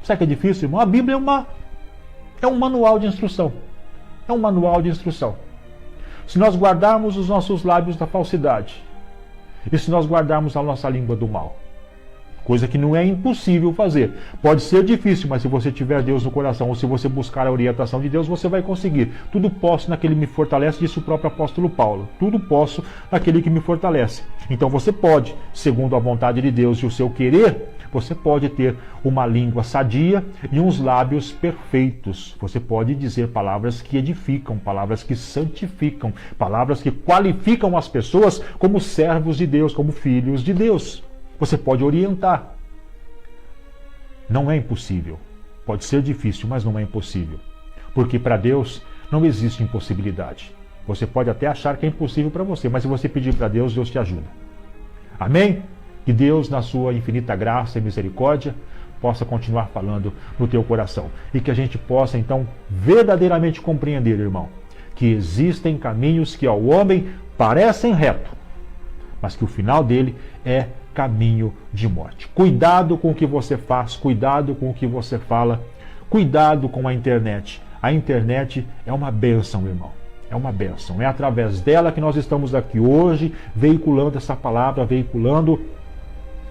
[SPEAKER 1] Sabe que é difícil, irmão? A Bíblia é um manual de instrução. É um manual de instrução. Se nós guardarmos os nossos lábios da falsidade, e se nós guardarmos a nossa língua do mal, coisa que não é impossível fazer. Pode ser difícil, mas se você tiver Deus no coração, ou se você buscar a orientação de Deus, você vai conseguir. Tudo posso naquele que me fortalece, disse o próprio apóstolo Paulo. Tudo posso naquele que me fortalece. Então você pode, segundo a vontade de Deus e o seu querer, você pode ter uma língua sadia e uns lábios perfeitos. Você pode dizer palavras que edificam, palavras que santificam, palavras que qualificam as pessoas como servos de Deus, como filhos de Deus. Você pode orientar. Não é impossível. Pode ser difícil, mas não é impossível. Porque para Deus não existe impossibilidade. Você pode até achar que é impossível para você, mas se você pedir para Deus, Deus te ajuda. Amém? Que Deus, na sua infinita graça e misericórdia, possa continuar falando no teu coração. E que a gente possa, então, verdadeiramente compreender, irmão, que existem caminhos que ao homem parecem retos, mas que o final dele é caminho de morte. Cuidado com o que você faz, cuidado com o que você fala, cuidado com a internet. A internet é uma bênção, irmão. É uma bênção. É através dela que nós estamos aqui hoje, veiculando essa palavra, veiculando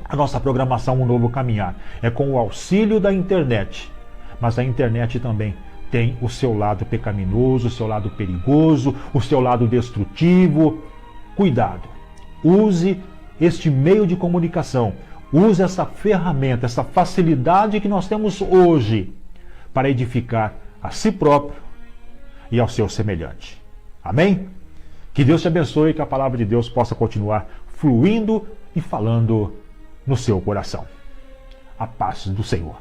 [SPEAKER 1] a nossa programação Um Novo Caminhar. É com o auxílio da internet. Mas a internet também tem o seu lado pecaminoso, o seu lado perigoso, o seu lado destrutivo. Cuidado. use este meio de comunicação, use essa ferramenta, essa facilidade que nós temos hoje para edificar a si próprio e ao seu semelhante. Amém? Que Deus te abençoe e que a palavra de Deus possa continuar fluindo e falando no seu coração. A paz do Senhor.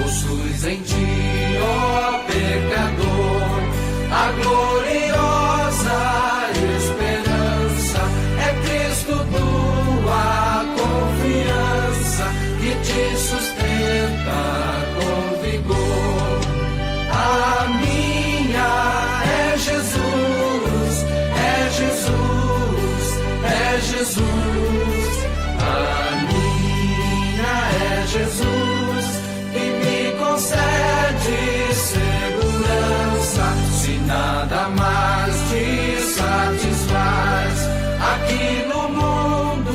[SPEAKER 6] Possuis em ti, ó pecador, a gloriosa esperança. É Cristo tua confiança que te sustenta com vigor. A minha é Jesus, é Jesus, é Jesus. A minha é Jesus, que me concede segurança. Se nada mais te satisfaz aqui no mundo,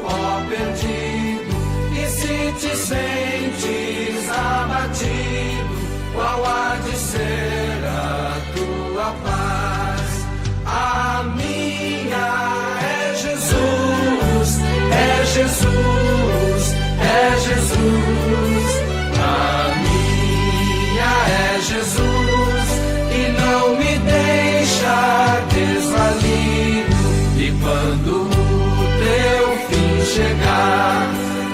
[SPEAKER 6] ó perdido, e se te sentes abatido, qual há de ser a tua paz? A minha é Jesus, é Jesus, é Jesus. A minha é Jesus, que não me deixa desvalido. E quando o teu fim chegar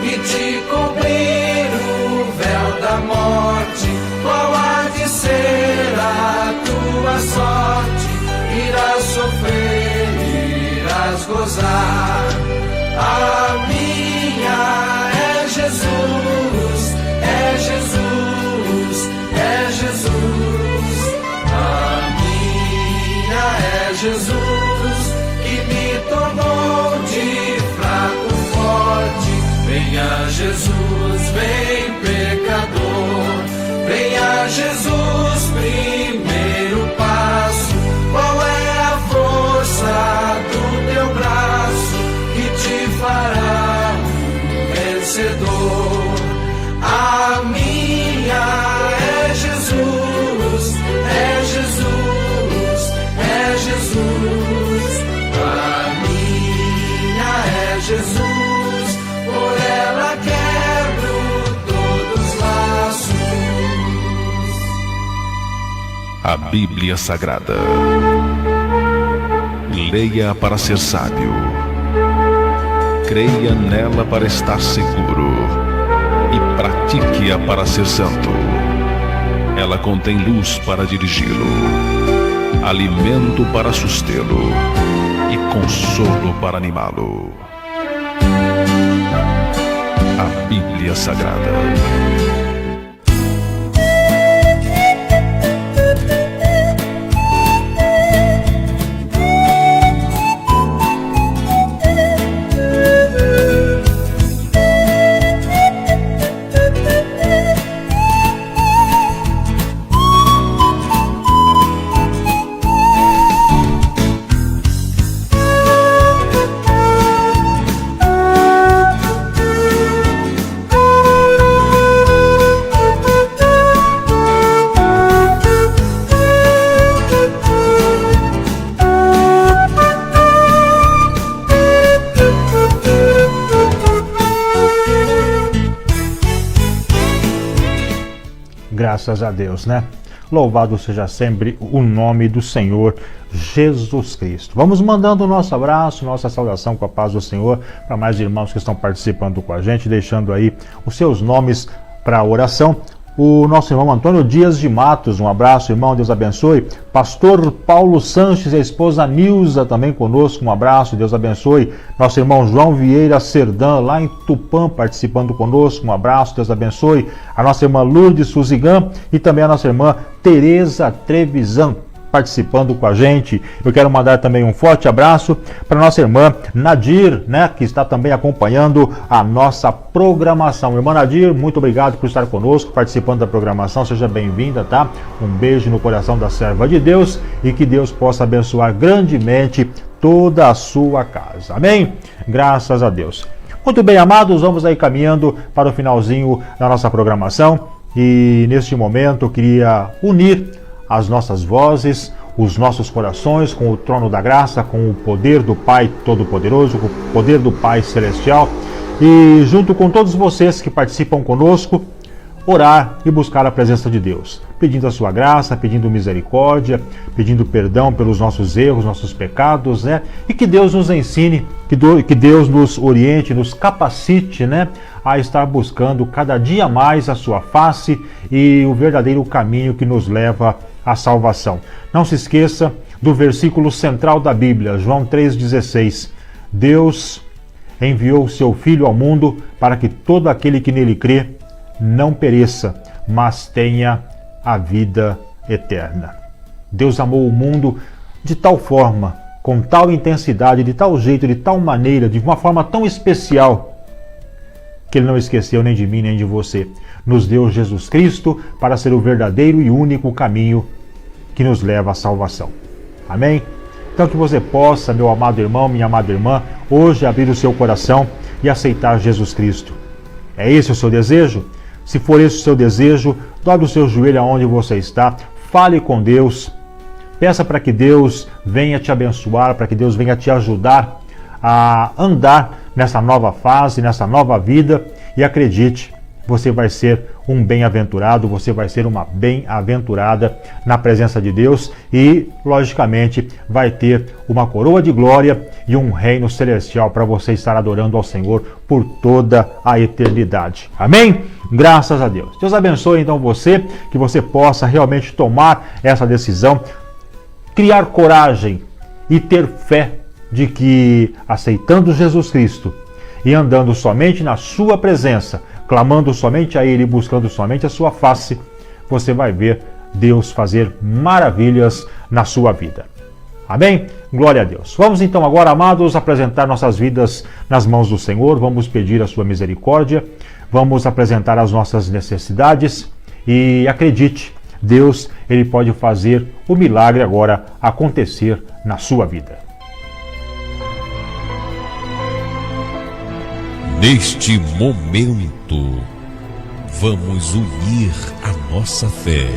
[SPEAKER 6] e te cobrir o véu da morte, qual há de ser a tua sorte? Irás sofrer, irás gozar. A minha é Jesus, é Jesus, é Jesus. A minha é Jesus, que me tornou de fraco forte. Venha Jesus, vem pecador, venha Jesus, primeiro passo. Qual é a força do teu braço que te fará um vencedor? A minha é Jesus, é Jesus, é Jesus. A minha é Jesus, por ela quebro todos os laços.
[SPEAKER 3] A Bíblia Sagrada. Leia para ser sábio. Creia nela para estar seguro. E pratique-a para ser santo. Ela contém luz para dirigi-lo, alimento para sustê-lo e consolo para animá-lo. A Bíblia Sagrada.
[SPEAKER 1] Graças a Deus, né? Louvado seja sempre o nome do Senhor Jesus Cristo. Vamos mandando o nosso abraço, nossa saudação com a paz do Senhor para mais irmãos que estão participando com a gente, deixando aí os seus nomes para a oração. O nosso irmão Antônio Dias de Matos, um abraço, irmão, Deus abençoe. Pastor Paulo Sanches e a esposa Nilza também conosco, um abraço, Deus abençoe. Nosso irmão João Vieira Serdã, lá em Tupã, participando conosco, um abraço, Deus abençoe. A nossa irmã Lourdes Suzigan e também a nossa irmã Tereza Trevisan, participando com a gente. Eu quero mandar também um forte abraço para nossa irmã Nadir, né, que está também acompanhando a nossa programação. Irmã Nadir, muito obrigado por estar conosco, participando da programação. Seja bem-vinda, tá? Um beijo no coração da serva de Deus e que Deus possa abençoar grandemente toda a sua casa. Amém? Graças a Deus. Muito bem, amados, vamos aí caminhando para o finalzinho da nossa programação e neste momento eu queria unir as nossas vozes, os nossos corações com o trono da graça, com o poder do Pai Todo-Poderoso, com o poder do Pai Celestial e junto com todos vocês que participam conosco, orar e buscar a presença de Deus, pedindo a sua graça, pedindo misericórdia, pedindo perdão pelos nossos erros, nossos pecados, né? E que Deus nos ensine, que Deus nos oriente, nos capacite, né? A estar buscando cada dia mais a sua face e o verdadeiro caminho que nos leva à salvação. Não se esqueça do versículo central da Bíblia, João 3,16. Deus enviou o seu Filho ao mundo para que todo aquele que nele crê não pereça, mas tenha a vida eterna. Deus amou o mundo de tal forma, com tal intensidade, de tal jeito, de tal maneira, de uma forma tão especial, que Ele não esqueceu nem de mim, nem de você. Nos deu Jesus Cristo para ser o verdadeiro e único caminho que nos leva à salvação. Amém? Então que você possa, meu amado irmão, minha amada irmã, hoje abrir o seu coração e aceitar Jesus Cristo. É esse o seu desejo? Se for esse o seu desejo, dobre o seu joelho aonde você está, fale com Deus, peça para que Deus venha te abençoar, para que Deus venha te ajudar a andar nessa nova fase, nessa nova vida, e acredite, você vai ser um bem-aventurado, você vai ser uma bem-aventurada na presença de Deus e, logicamente, vai ter uma coroa de glória e um reino celestial para você estar adorando ao Senhor por toda a eternidade. Amém? Graças a Deus. Deus abençoe então você, que você possa realmente tomar essa decisão, criar coragem e ter fé de que, aceitando Jesus Cristo e andando somente na sua presença, clamando somente a Ele, buscando somente a sua face, você vai ver Deus fazer maravilhas na sua vida. Amém? Glória a Deus. Vamos então agora, amados, apresentar nossas vidas nas mãos do Senhor, vamos pedir a sua misericórdia, vamos apresentar as nossas necessidades e acredite, Deus, Ele pode fazer o milagre agora acontecer na sua vida.
[SPEAKER 7] Neste momento, vamos unir a nossa fé.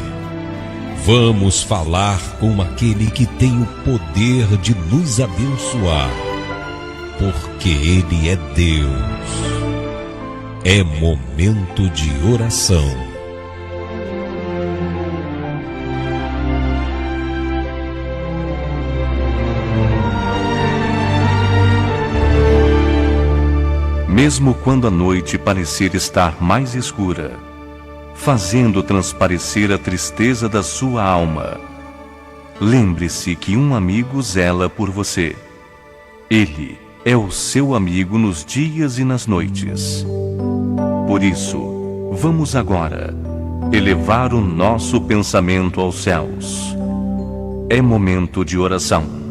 [SPEAKER 7] Vamos falar com aquele que tem o poder de nos abençoar, porque Ele é Deus. É momento de oração.
[SPEAKER 5] Mesmo quando a noite parecer estar mais escura, fazendo transparecer a tristeza da sua alma, lembre-se que um amigo zela por você. Ele é o seu amigo nos dias e nas noites. Por isso, vamos agora elevar o nosso pensamento aos céus. É momento de oração.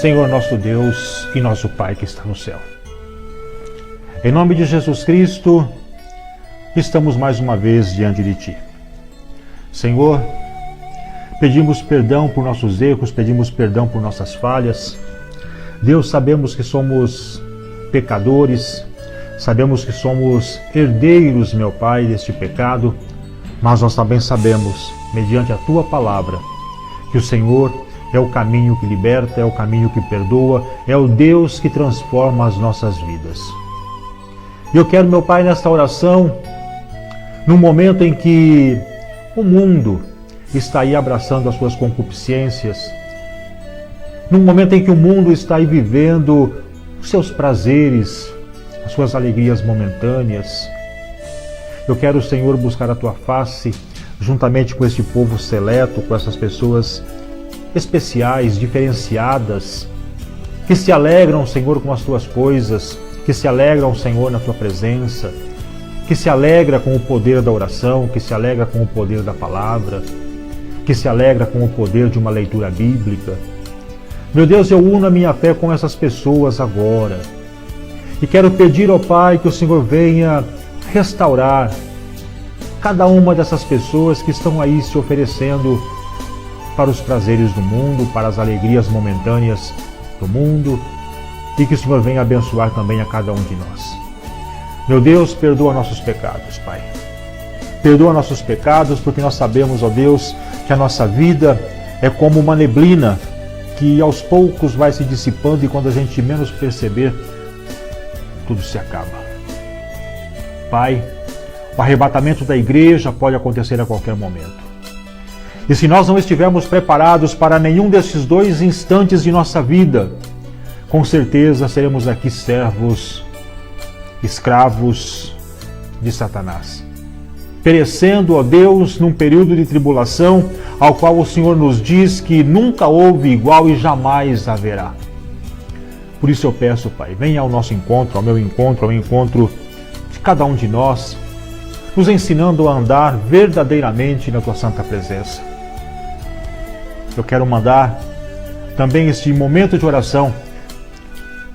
[SPEAKER 1] Senhor nosso Deus e nosso Pai que está no céu. Em nome de Jesus Cristo, estamos mais uma vez diante de Ti. Senhor, pedimos perdão por nossos erros, pedimos perdão por nossas falhas. Deus, sabemos que somos pecadores, sabemos que somos herdeiros, meu Pai, deste pecado, mas nós também sabemos, mediante a Tua palavra, que o Senhor é o caminho que liberta, é o caminho que perdoa, é o Deus que transforma as nossas vidas. E eu quero, meu Pai, nesta oração, num momento em que o mundo está aí abraçando as suas concupiscências, num momento em que o mundo está aí vivendo os seus prazeres, as suas alegrias momentâneas, eu quero, Senhor, buscar a Tua face, juntamente com este povo seleto, com essas pessoas especiais, diferenciadas, que se alegram, Senhor, com as Tuas coisas, que se alegram, Senhor, na Tua presença, que se alegra com o poder da oração, que se alegra com o poder da palavra, que se alegra com o poder de uma leitura bíblica. Meu Deus, eu uno a minha fé com essas pessoas agora. E quero pedir ao Pai que o Senhor venha restaurar cada uma dessas pessoas que estão aí se oferecendo para os prazeres do mundo, para as alegrias momentâneas do mundo, e que o Senhor venha abençoar também a cada um de nós. Meu Deus, perdoa nossos pecados, Pai. Perdoa nossos pecados, porque nós sabemos, ó Deus, que a nossa vida é como uma neblina que aos poucos vai se dissipando e quando a gente menos perceber, tudo se acaba. Pai, o arrebatamento da igreja pode acontecer a qualquer momento. E se nós não estivermos preparados para nenhum desses dois instantes de nossa vida, com certeza seremos aqui servos, escravos de Satanás, perecendo, ó Deus, num período de tribulação ao qual o Senhor nos diz que nunca houve igual e jamais haverá. Por isso eu peço, Pai, venha ao nosso encontro, ao meu encontro, ao encontro de cada um de nós, nos ensinando a andar verdadeiramente na Tua santa presença. Eu quero mandar também este momento de oração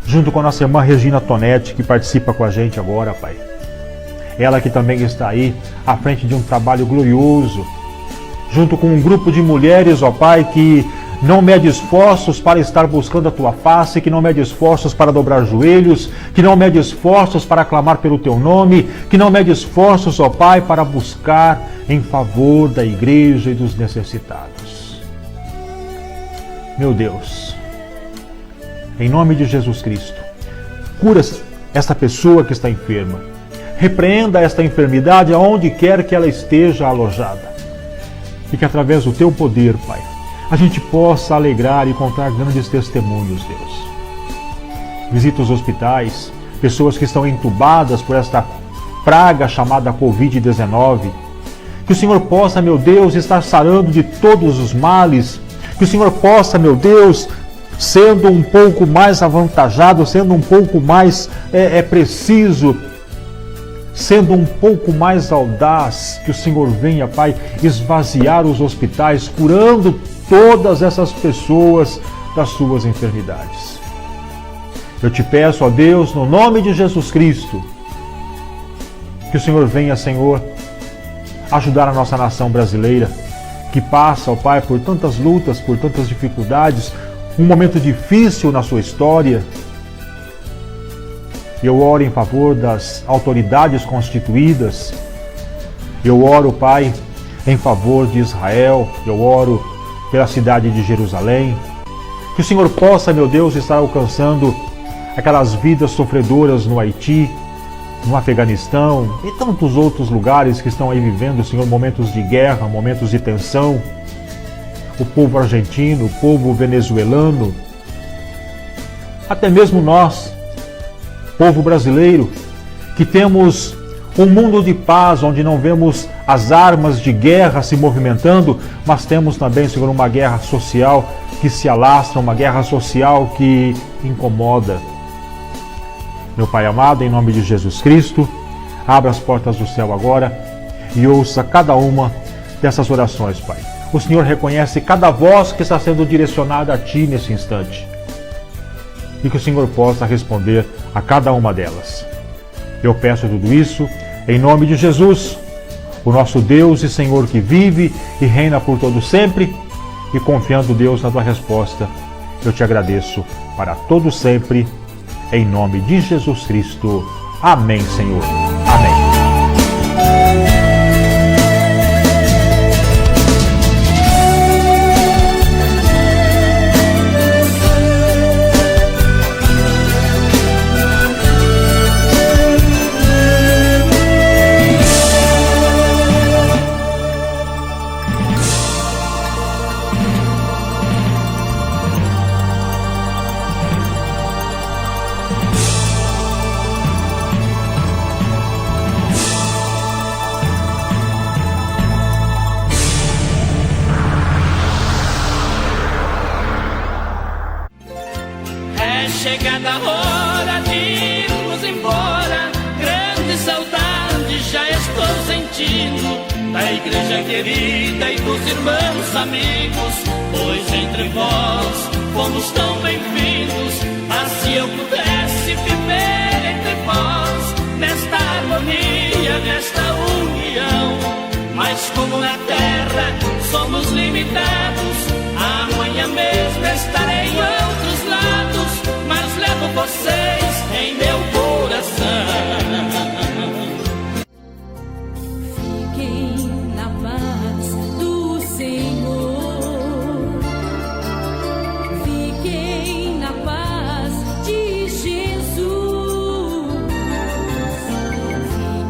[SPEAKER 1] junto com a nossa irmã Regina Tonetti, que participa com a gente agora, Pai. Ela que também está aí à frente de um trabalho glorioso, junto com um grupo de mulheres, ó Pai, que não mede esforços para estar buscando a Tua face, que não mede esforços para dobrar joelhos, que não mede esforços para clamar pelo Teu nome, que não mede esforços, ó Pai, para buscar em favor da igreja e dos necessitados. Meu Deus, em nome de Jesus Cristo, cura esta pessoa que está enferma. Repreenda esta enfermidade aonde quer que ela esteja alojada. E que através do Teu poder, Pai, a gente possa alegrar e contar grandes testemunhos, Deus. Visita os hospitais, pessoas que estão entubadas por esta praga chamada Covid-19. Que o Senhor possa, meu Deus, estar sarando de todos os males. Que o Senhor possa, meu Deus, sendo um pouco mais avantajado, sendo um pouco mais preciso, sendo um pouco mais audaz, que o Senhor venha, Pai, esvaziar os hospitais, curando todas essas pessoas das suas enfermidades. Eu te peço, ó Deus, no nome de Jesus Cristo, que o Senhor venha, Senhor, ajudar a nossa nação brasileira, que passa, ó Pai, por tantas lutas, por tantas dificuldades, um momento difícil na sua história. Eu oro em favor das autoridades constituídas. Eu oro, Pai, em favor de Israel. Eu oro pela cidade de Jerusalém. Que o Senhor possa, meu Deus, estar alcançando aquelas vidas sofredoras no Haiti, no Afeganistão e tantos outros lugares que estão aí vivendo, Senhor, momentos de guerra, momentos de tensão. O povo argentino, o povo venezuelano, até mesmo nós, povo brasileiro, que temos um mundo de paz, onde não vemos as armas de guerra se movimentando, mas temos também, Senhor, uma guerra social que se alastra, uma guerra social que incomoda. Meu Pai amado, em nome de Jesus Cristo, abra as portas do céu agora e ouça cada uma dessas orações, Pai. O Senhor reconhece cada voz que está sendo direcionada a Ti nesse instante. e que o Senhor possa responder a cada uma delas. Eu peço tudo isso em nome de Jesus, o nosso Deus e Senhor que vive e reina por todo sempre, e confiando, Deus, na tua resposta, eu te agradeço para todo sempre, em nome de Jesus Cristo. Amém, Senhor. Amém.
[SPEAKER 8] Chegada a hora de irmos embora, grande saudade já estou sentindo da igreja querida e dos irmãos amigos, pois entre vós fomos tão bem-vindos. Mas se eu pudesse viver entre vós, nesta harmonia, nesta união, mas como na terra somos limitados, amanhã mesmo estarei em outros lados, mas levo vocês em meu coração.
[SPEAKER 9] Fiquem na paz do Senhor, fiquem na paz de Jesus,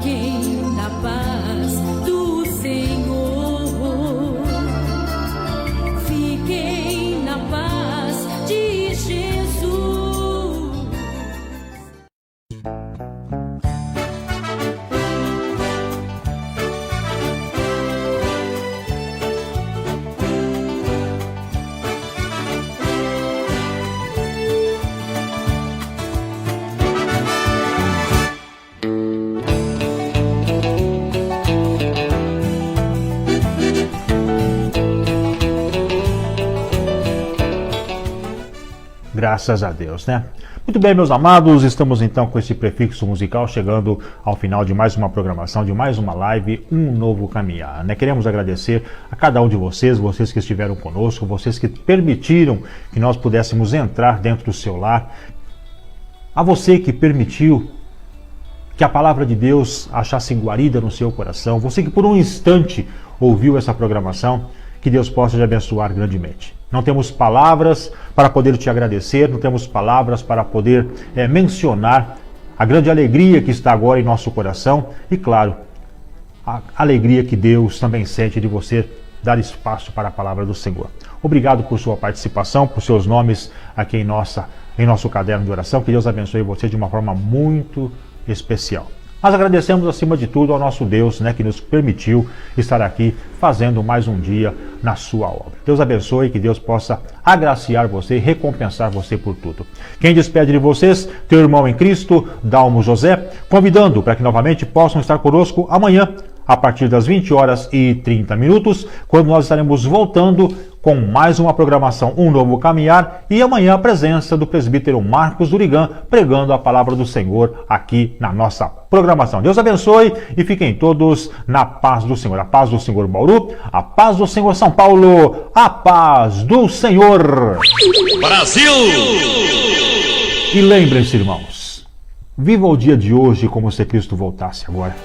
[SPEAKER 9] fiquem na paz do Senhor, fiquem na paz de Jesus.
[SPEAKER 1] Graças a Deus, né? Muito bem, meus amados, estamos então com esse prefixo musical chegando ao final de mais uma programação, de mais uma live, Um Novo Caminhar, né? Queremos agradecer a cada um de vocês, vocês que estiveram conosco, vocês que permitiram que nós pudéssemos entrar dentro do seu lar, a você que permitiu que a palavra de Deus achasse guarida no seu coração, você que por um instante ouviu essa programação, que Deus possa te abençoar grandemente. Não temos palavras para poder te agradecer, não temos palavras para poder mencionar a grande alegria que está agora em nosso coração e, claro, a alegria que Deus também sente de você dar espaço para a palavra do Senhor. Obrigado por sua participação, por seus nomes aqui em nosso caderno de oração. Que Deus abençoe você de uma forma muito especial. Nós agradecemos acima de tudo ao nosso Deus, né, que nos permitiu estar aqui fazendo mais um dia na sua obra. Deus abençoe, que Deus possa agraciar você e recompensar você por tudo. Quem despede de vocês, teu irmão em Cristo, Dalmo José, convidando para que novamente possam estar conosco amanhã, a partir das 20h30, quando nós estaremos voltando com mais uma programação Um Novo Caminhar, e amanhã a presença do presbítero Marcos Durigan pregando a palavra do Senhor aqui na nossa programação. Deus abençoe e fiquem todos na paz do Senhor. A paz do Senhor Bauru, a paz do Senhor São Paulo, a paz do Senhor
[SPEAKER 7] Brasil!
[SPEAKER 1] E lembrem-se, irmãos, viva o dia de hoje como se Cristo voltasse agora.